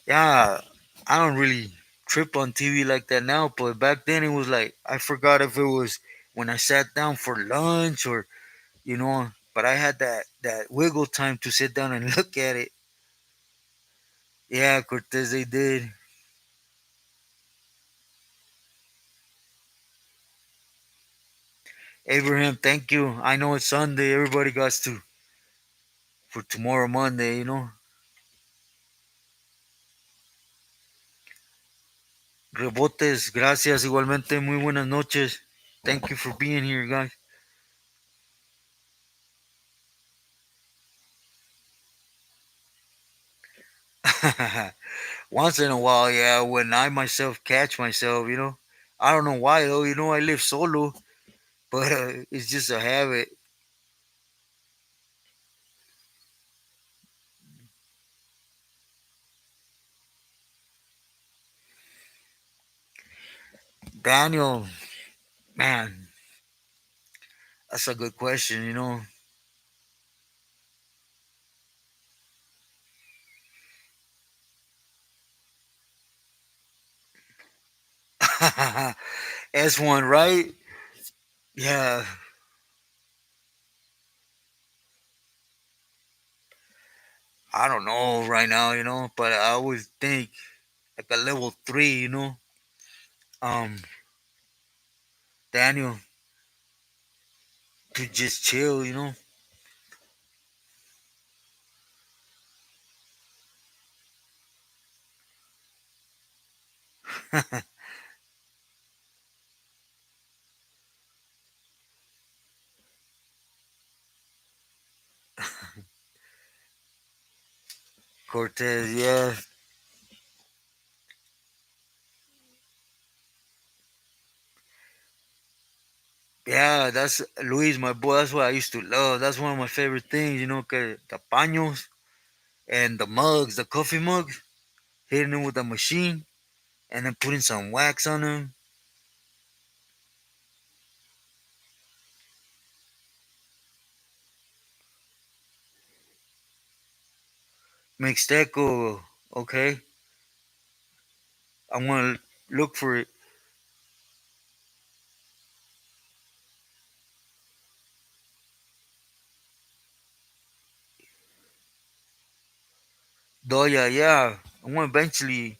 yeah, I don't really trip on TV like that now, but back then it was like I forgot if it was when I sat down for lunch or but I had that wiggle time to sit down and look at it. Yeah, Cortez, they did. Abraham, thank you. I know it's Sunday. Everybody got to for tomorrow Monday. Rebotes, gracias. Igualmente, muy buenas noches. Thank you for being here, guys. Once in a while, yeah, when I myself catch myself. I don't know why though. I live solo, but it's just a habit. Daniel, man, that's a good question. S1, right? Yeah, I don't know right now, but I always think like a level 3. Um, Daniel, to just chill. Cortez, yeah. Yeah, that's Luis, my boy. That's what I used to love. That's one of my favorite things, que the paños and the mugs, the coffee mugs, hitting them with a machine and then putting some wax on them. Mixteco, okay. I'm gonna look for it. Doya, yeah. I want eventually,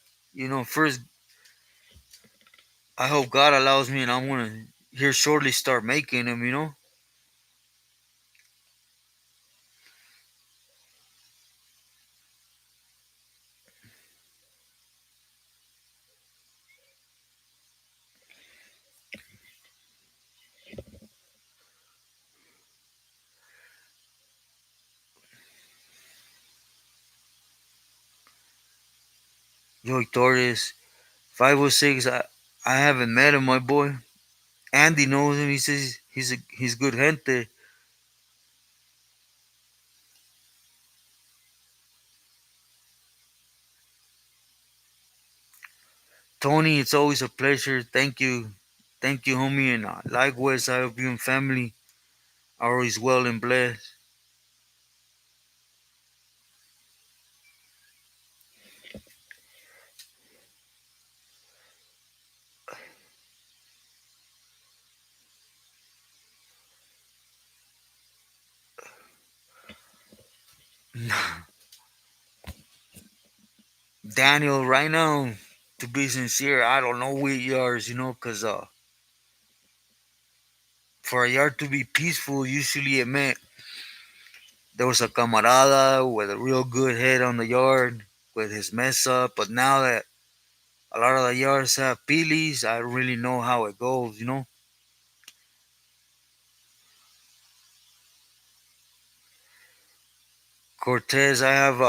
first, I hope God allows me and I'm gonna here shortly start making them. Joey Torres, 506. I haven't met him, my boy. Andy knows him. He says he's good gente. Tony, it's always a pleasure. Thank you, homie, and likewise, I hope you and family are always well and blessed. Daniel, right now, to be sincere, I don't know what yards, because for a yard to be peaceful, usually it meant there was a camarada with a real good head on the yard with his mess up. But now that a lot of the yards have peelies, I don't really know how it goes. Cortez, I have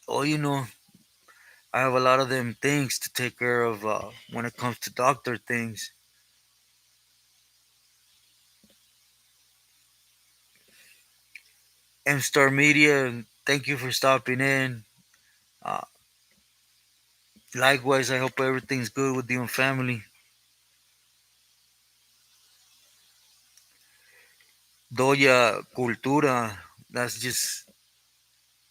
oh, I have a lot of them things to take care of when it comes to doctor things. M Star Media, thank you for stopping in. Uh, Likewise, I hope everything's good with you and family. Doya Cultura, that's just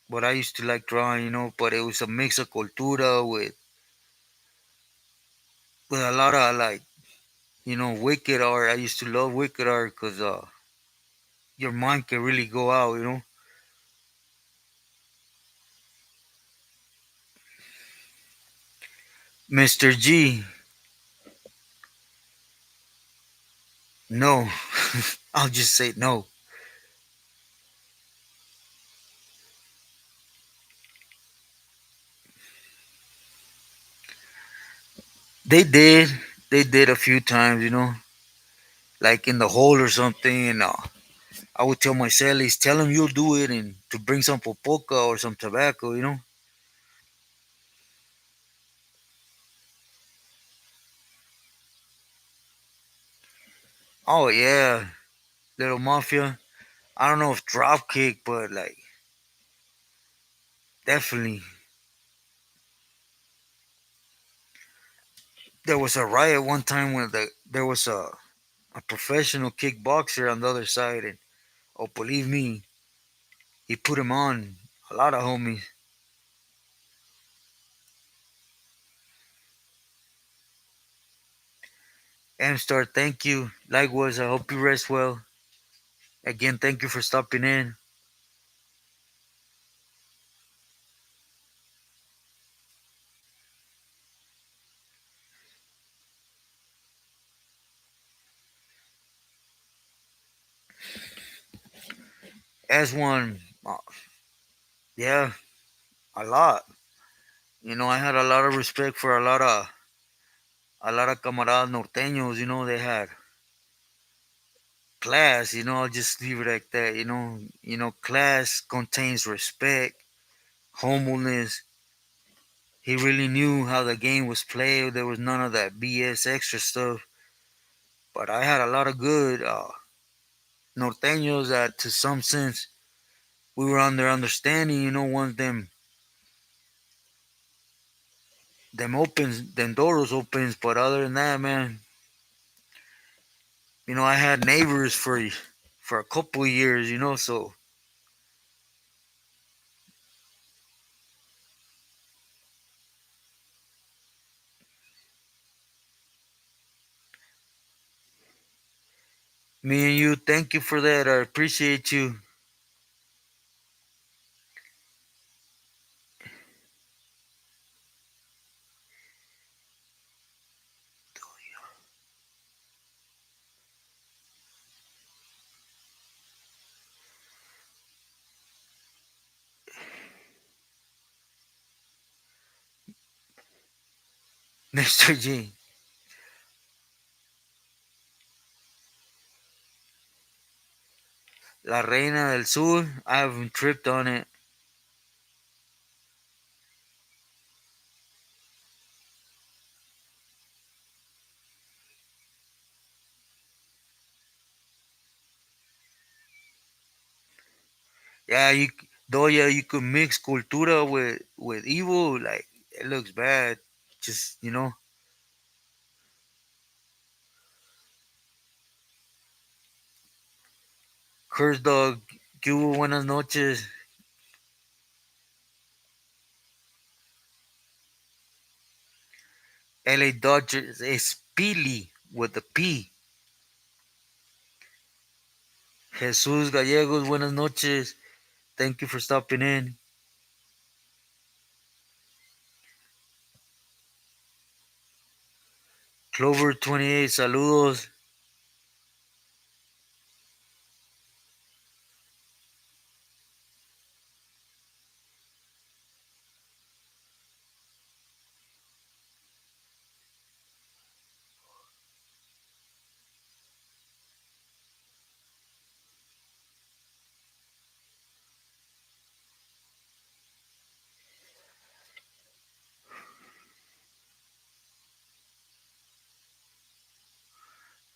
what I used to like drawing, but it was a mix of cultura with a lot of like, wicked art. I used to love wicked art because your mind can really go out. Mr. G, no. I'll just say no. They did. They did a few times, like in the hole or something. And I would tell my cellies, tell them you'll do it and to bring some popoca or some tobacco. Oh, yeah. Little Mafia. I don't know if Dropkick, but like, definitely. There was a riot one time when there was a professional kickboxer on the other side. And, oh, believe me, he put him on a lot of homies. M-Star, thank you. Likewise, I hope you rest well. Again, thank you for stopping in. As one, yeah, a lot. I had a lot of respect for a lot of camaradas norteños. They had class. I'll just leave it like that. Class contains respect, humbleness. He really knew how the game was played. There was none of that BS extra stuff. But I had a lot of good norteños that, to some sense, we were on their understanding. Once them doors opens. But other than that, man, I had neighbors for a couple of years. So me and you, thank you for that. I appreciate you. Mr. G. La Reina del Sur. I haven't tripped on it. Yeah, though, yeah, you could mix cultura with evil. Like, it looks bad. Just, Curse Dog, que hubo, buenas noches. LA Dodgers es Pili with the P. Jesus Gallegos, buenas noches. Thank you for stopping in. Clover 28, saludos.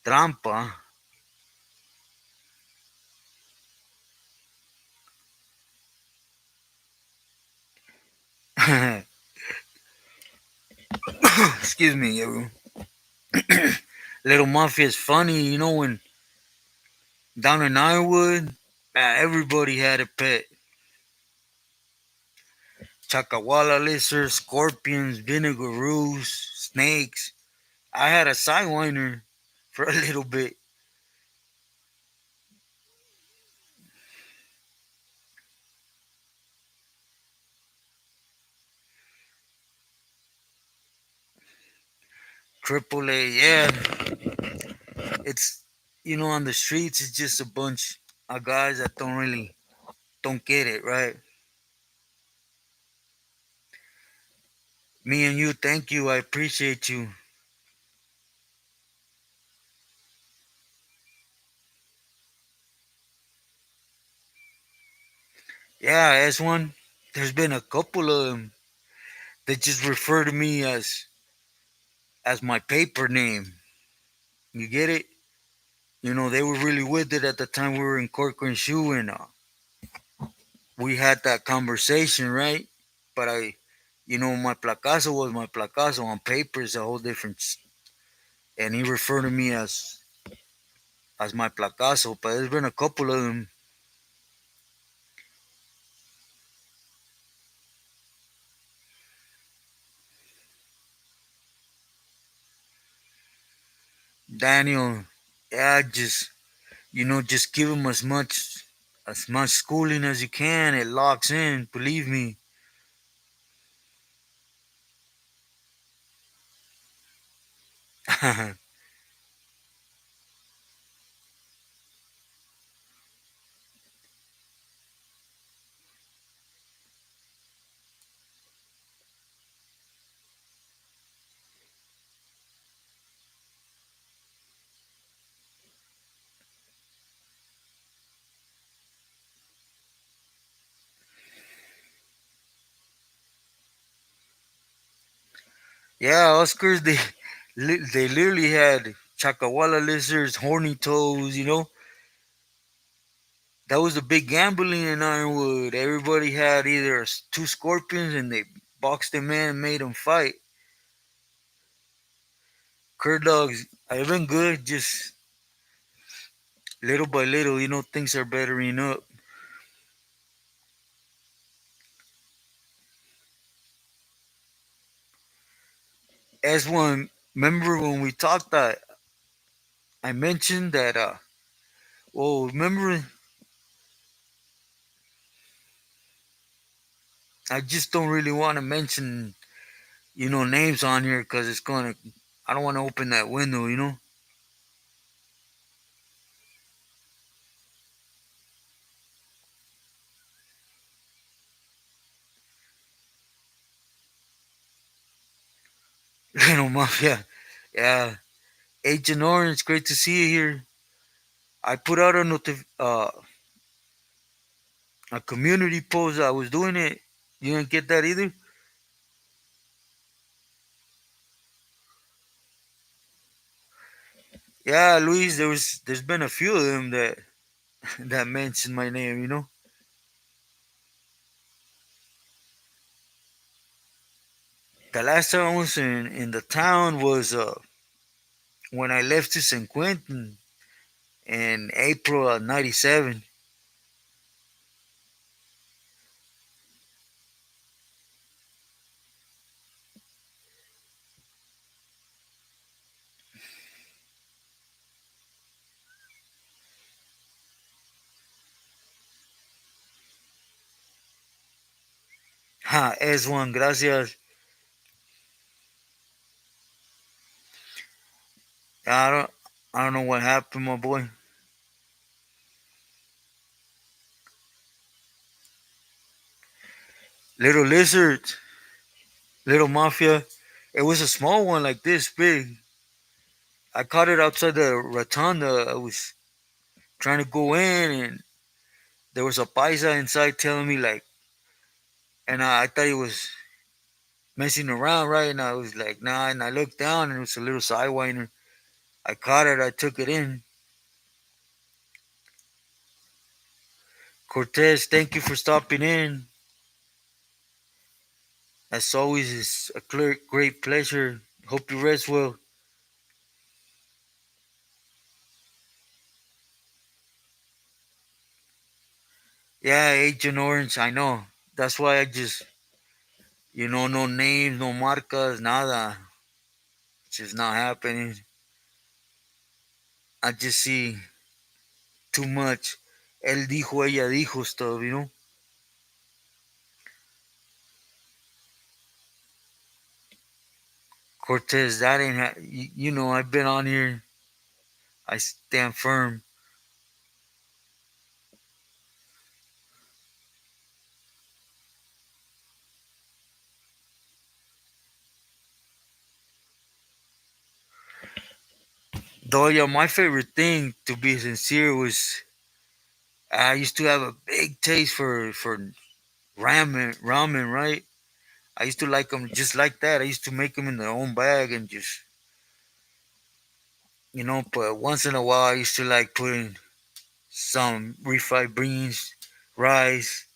Trampa. Excuse me, everyone. Little Mafia is funny, when down in Ironwood, everybody had a pet. Chacawala lizards, scorpions, vinegaroos, snakes. I had a sidewinder for a little bit. Triple A, yeah. It's, on the streets, it's just a bunch of guys that don't get it, right? Me and you, thank you. I appreciate you. Yeah, as one, there's been a couple of them that just refer to me as my paper name. You get it? They were really with it at the time we were in Corcoran Shoe, and we had that conversation, right? But my placazo was my placazo. On paper is a whole different. And he referred to me as my placazo. But there's been a couple of them. Daniel, yeah, just give him as much schooling as you can. It locks in. Believe me. Yeah, Oscars. They literally had chacawala lizards, horny toads. That was the big gambling in Ironwood. Everybody had either two scorpions and they boxed them in and made them fight. Cur dogs, I've been good, just little by little, things are bettering up. As one, remember when we talked that I mentioned that, well, remember, I just don't really want to mention, names on here because I don't want to open that window. Little Mafia. Yeah. Agent Orange, great to see you here. I put out a community post. I was doing it. You didn't get that either? Yeah, Luis, there's been a few of them that that mentioned my name. The last time I was in the town was when I left to San Quentin in April of '97. Ha, S1, gracias. I don't I don't know what happened, my boy. Little lizard, little mafia. It was a small one like this big. I caught it outside the rotunda. I was trying to go in and there was a paisa inside telling me like, and I thought he was messing around, right? And I was like, nah. And I looked down and it was a little sidewinder. I caught it. I took it in. Cortez, thank you for stopping in. As always, it's a great pleasure. Hope you rest well. Yeah, Agent Orange, I know. That's why I just, no names, no marcas, nada. It's just not happening. I just see too much. Él dijo, ella dijo stuff. Cortez, that ain't, I've been on here. I stand firm. Though, yeah, my favorite thing, to be sincere, was I used to have a big taste for ramen, right? I used to like them just like that. I used to make them in their own bag and just, but once in a while I used to like putting some refried beans, rice,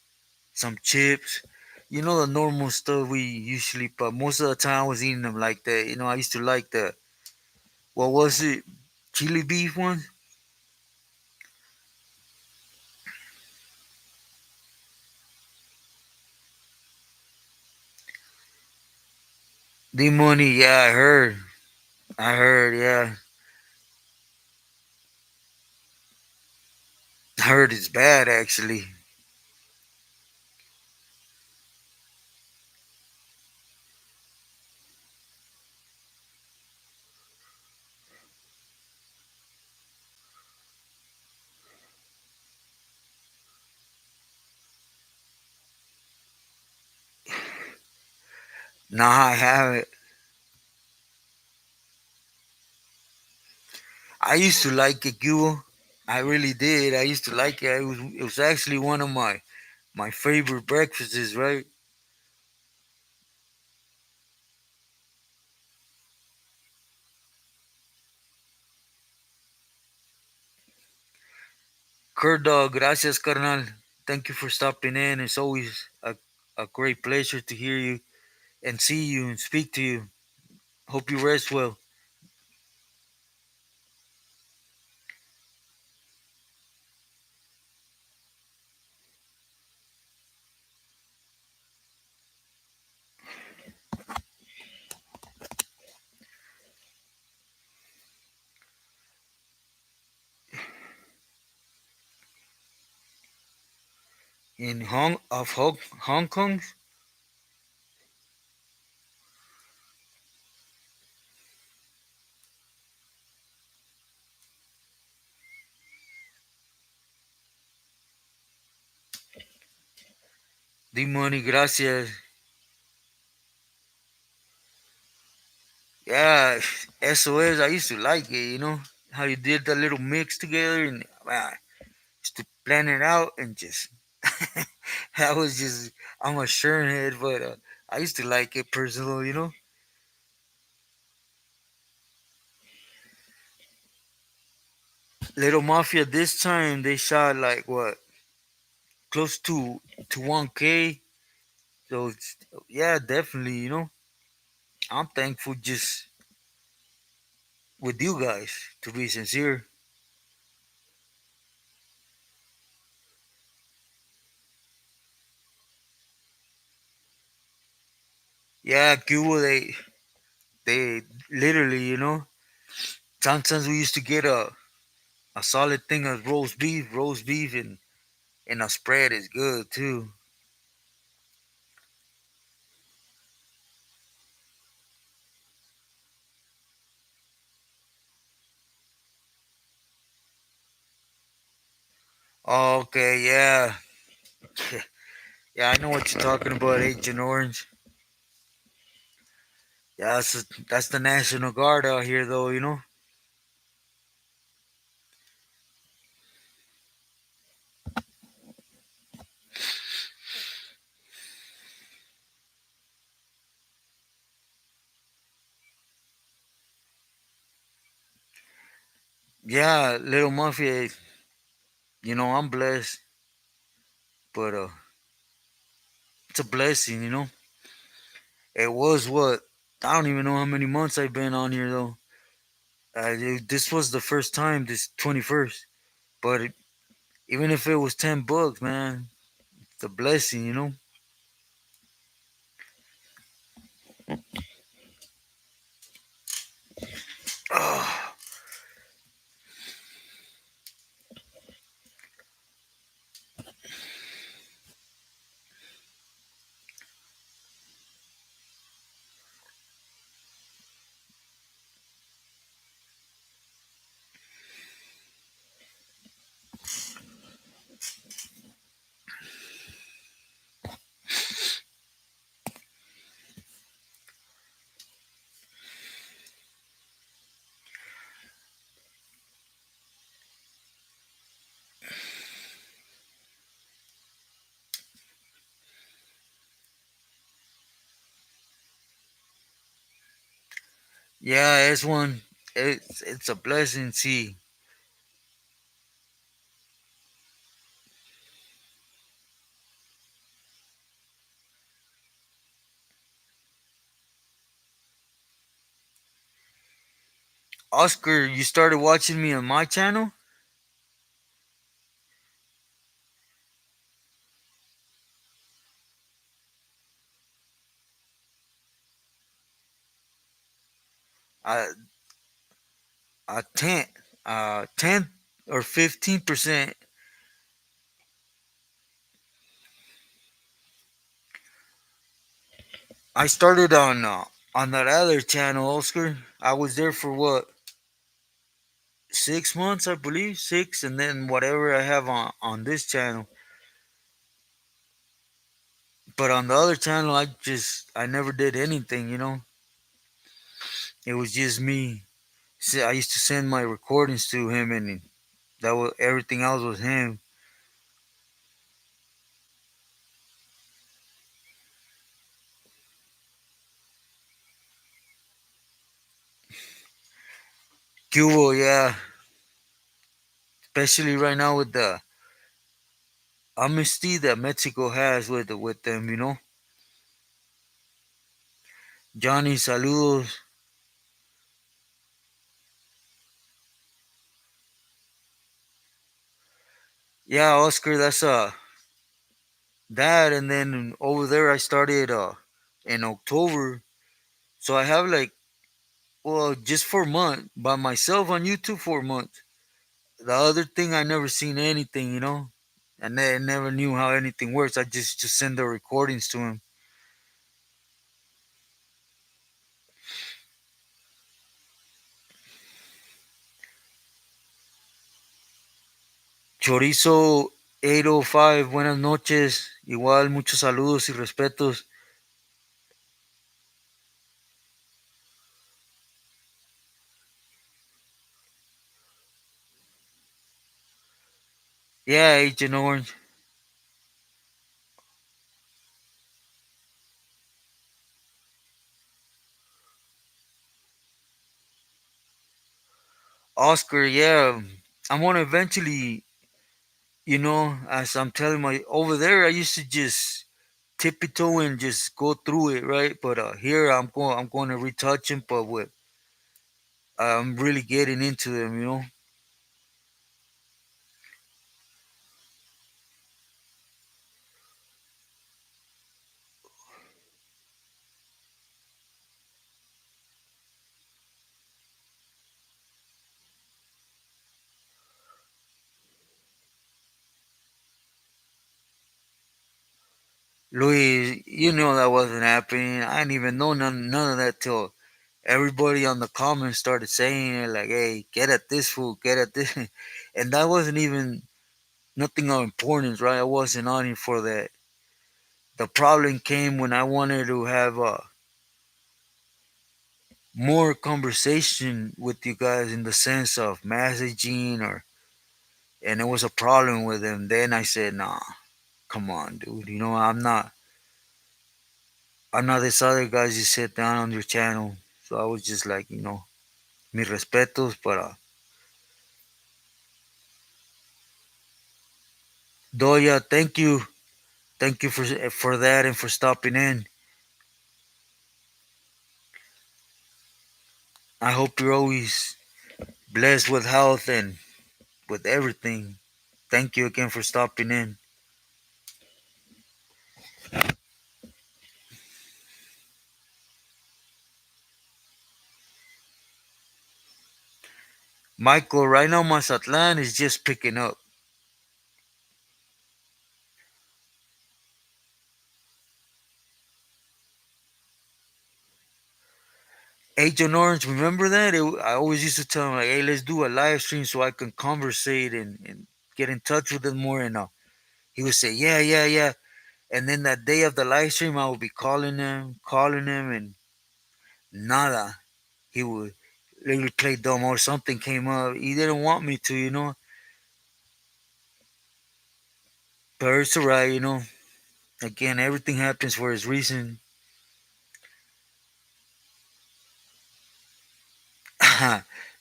some chips, the normal stuff we usually, but most of the time I was eating them like that. I used to like what was it? Chili beef one? The money, yeah, I heard. Yeah. I heard it's bad actually. Nah, I haven't. I used to like it, Cuba. I really did. I used to like it. It was actually one of my favorite breakfasts, right? Kurt, gracias, carnal. Thank you for stopping in. It's always a great pleasure to hear you and see you and speak to you. Hope you rest well. In Hong Kong, the money, gracias. Yeah, SOS. I used to like it. How you did that little mix together, and man, used to plan it out and just. I was just. I'm a Sherm head, but I used to like it personally. Little Mafia. This time they shot like what, close to 1K. So yeah, definitely. I'm thankful just with you guys. To be sincere. Yeah, Cuba. They literally. Sometimes we used to get a solid thing of roast beef, and a spread is good too. Okay, yeah, yeah, I know what you're talking about, Agent Orange. Yeah, that's the National Guard out here, though. Yeah, Little Mafia. I'm blessed, but it's a blessing. It was what, I don't even know how many months I've been on here though. This was the first time, this 21st. But even if it was $10, man, it's a blessing. Yeah, it's one. It's a blessing. See, Oscar, you started watching me on my channel. I I 10 or 15%. I started on that other channel, Oscar. I was there for what, 6 months, I believe, six, and then whatever I have on this channel. But on the other channel, I never did anything. It was just me. I used to send my recordings to him, and that was everything else was him. Cubo, yeah, especially right now with the honesty that Mexico has with them, you know. Johnny, saludos. Yeah, Oscar, that's that, and then over there I started in October, so I have like, well, just for a month by myself on YouTube for a month. The other thing, I never seen anything, you know, and I never knew how anything works. I just send the recordings to him. Chorizo 805, buenas noches. Igual, muchos saludos y respetos. Yeah, Agent Orange. Oscar, yeah. I want to eventually, you know, as I'm telling my over there, I used to just tiptoe and just go through it, right? But here I'm going to retouch them, but with I'm really getting into them, you know. Luis, you know that wasn't happening. I didn't even know none of that till everybody on the comments started saying it, like, "Hey, get at this fool, get at this," and that wasn't even nothing of importance, right? I wasn't on it for that. The problem came when I wanted to have more conversation with you guys in the sense of messaging, or and it was a problem with them. Then I said, "Nah, come on, dude. You know, I'm not this other guys you sit down on your channel." So I was just like, mis respetos, but Doya, thank you for that and for stopping in. I hope you're always blessed with health and with everything. Thank you again for stopping in. Michael, right now Mazatlan is just picking up. Agent Orange, remember that? I always used to tell him, like, hey, let's do a live stream so I can conversate and get in touch with him more. And he would say, yeah, yeah, yeah. And then that day of the live stream, I would be calling him, and nada. He would literally play dumb, or something came up. He didn't want me to, but it's alright, Again, everything happens for its reason.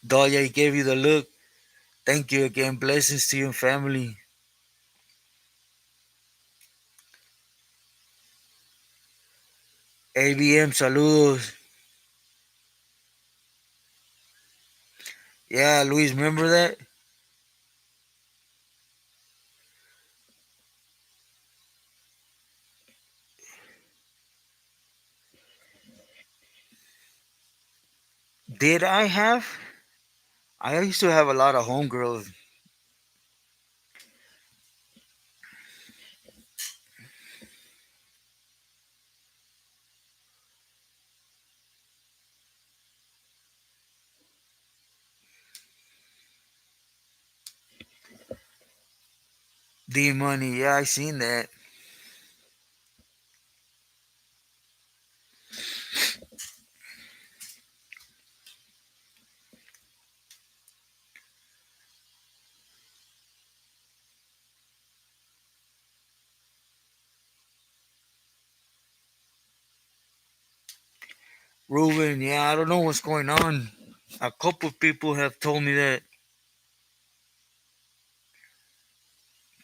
Dahlia, he gave you the look. Thank you again. Blessings to you and family. ABM, saludos. Yeah, Luis, remember that? Did I have? I used to have a lot of homegirls. D Money, yeah, I seen that. Ruben, yeah, I don't know what's going on. A couple of people have told me that.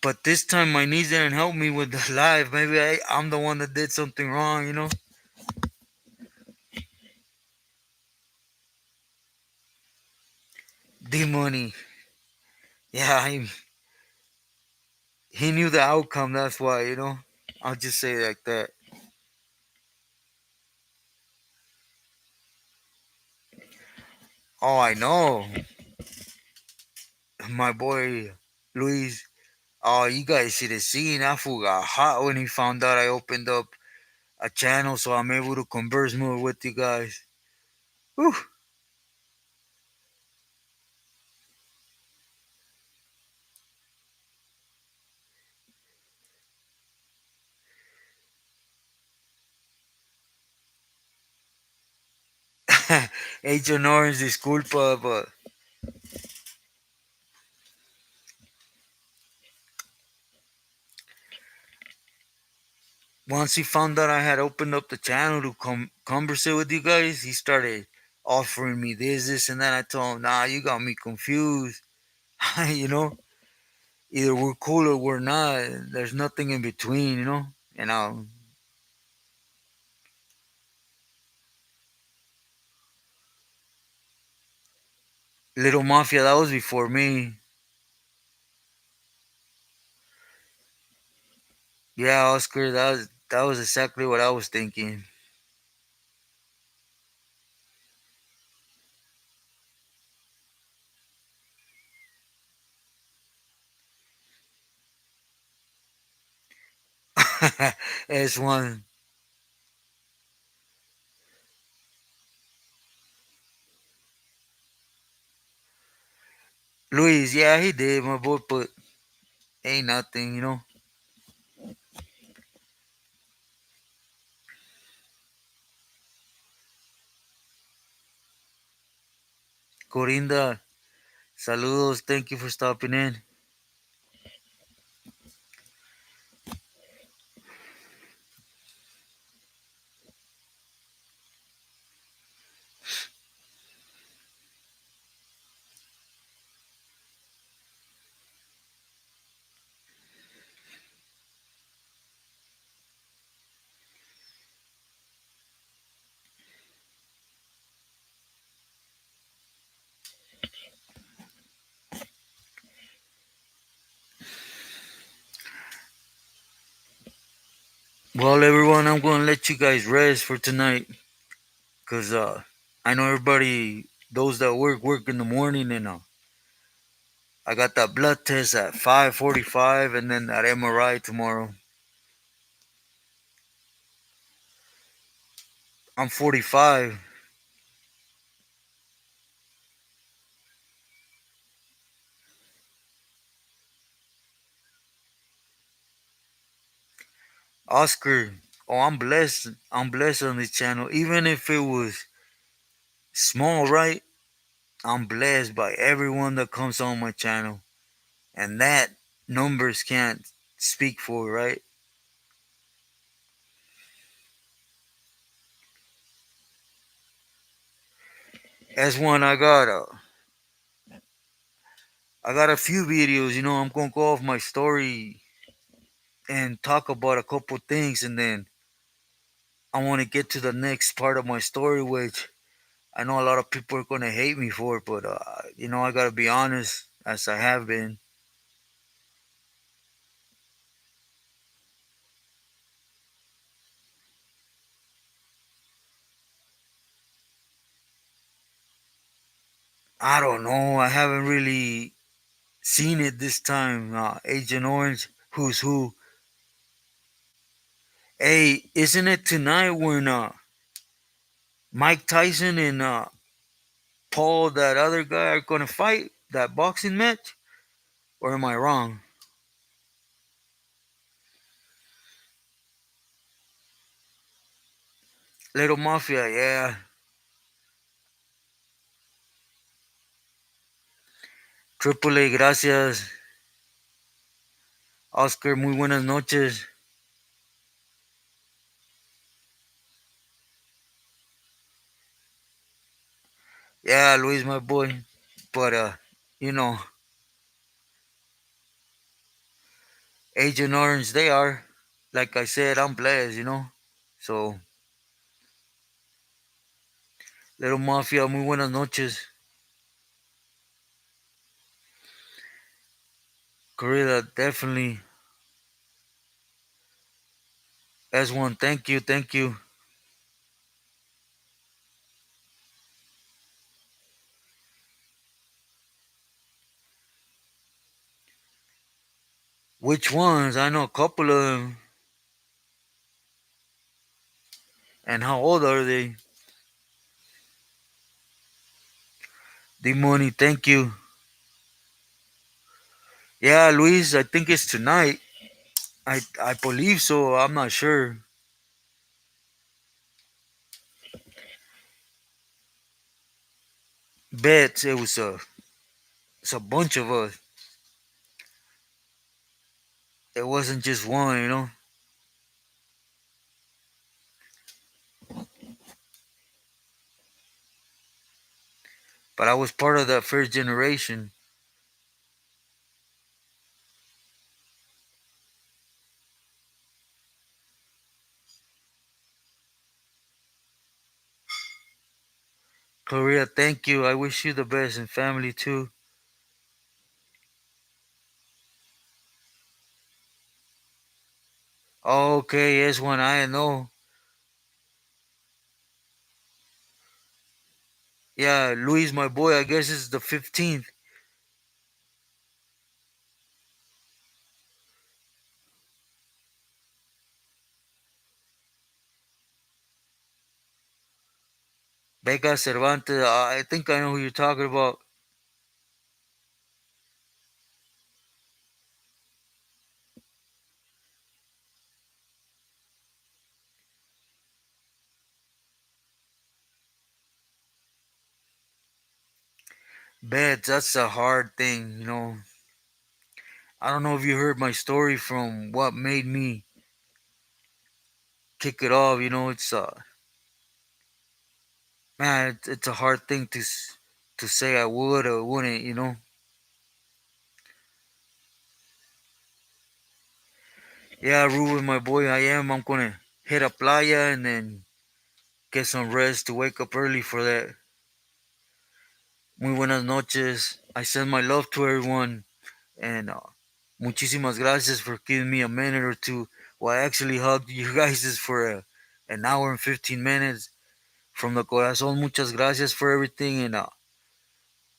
But this time my niece didn't help me with the live. Maybe I'm the one that did something wrong, you know? D Money. Yeah, he knew the outcome, that's why, you know? I'll just say it like that. Oh, I know. My boy Luis. Oh, you guys should have seen. That fool got hot when he found out I opened up a channel so I'm able to converse more with you guys. Whew. Agent Orange, disculpa, but once he found out I had opened up the channel to converse with you guys, he started offering me this, and that. I told him, nah, you got me confused. You know, either we're cool or we're not. There's nothing in between, you know? And Little Mafia, that was before me. Yeah, Oscar, that was exactly what I was thinking. S1. Luis, yeah, he did, my boy, but ain't nothing, you know? Corinda, saludos, thank you for stopping in. Well, everyone, I'm going to let you guys rest for tonight because I know everybody, those that work in the morning, and I got that blood test at 5:45 and then that MRI tomorrow. I'm 45. Oscar, oh, I'm blessed. I'm blessed on this channel. Even if it was small, right? I'm blessed by everyone that comes on my channel. And that numbers can't speak for, right? As one, I got a few videos. You know, I'm gonna go off my story and talk about a couple things, and then I want to get to the next part of my story, which I know a lot of people are gonna hate me for, but I gotta be honest, as I have been. I don't know. I haven't really seen it this time. Agent Orange, who's who? Hey, isn't it tonight when Mike Tyson and Paul, that other guy, are gonna fight that boxing match? Or am I wrong? Little Mafia, yeah. Triple A, gracias. Oscar, muy buenas noches. Yeah, Luis, my boy. But you know, Agent Orange, they are. Like I said, I'm blessed. So, Little Mafia, muy buenas noches. Gorilla, definitely. S1, thank you, thank you. Which ones? I know a couple of them. And how old are they? The money, thank you. Yeah, Luis, I think it's tonight. I believe so. I'm not sure. Bet it's a bunch of us. It wasn't just one. But I was part of that first generation. Korea, thank you. I wish you the best and family too. Okay, yes, one I know. Yeah, Luis, my boy. I guess it's the 15th. Vega Cervantes. I think I know who you're talking about. Bet that's a hard thing. I don't know if you heard my story from what made me kick it off. It's man, it's a hard thing to say I would or wouldn't. Yeah, Ruben, my boy, I am. I'm gonna hit a playa and then get some rest to wake up early for that. Muy buenas noches. I send my love to everyone and muchísimas gracias for giving me a minute or two. Well, I actually hugged you guys for an hour and 15 minutes. From the corazón, muchas gracias for everything. And I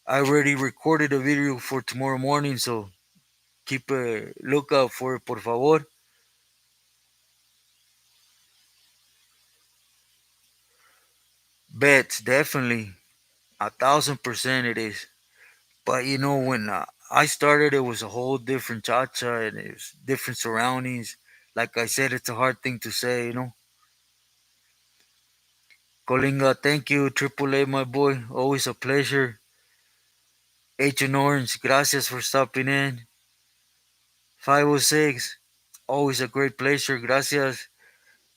already recorded a video for tomorrow morning, so keep a lookout for it, por favor. Bets, definitely. 1,000% it is. But when I started, it was a whole different cha-cha and it was different surroundings. Like I said, it's a hard thing to say. Colinga, thank you. Triple A, my boy. Always a pleasure. H and Orange, gracias for stopping in. 506, always a great pleasure. Gracias.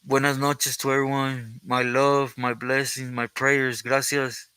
Buenas noches to everyone. My love, my blessings, my prayers. Gracias.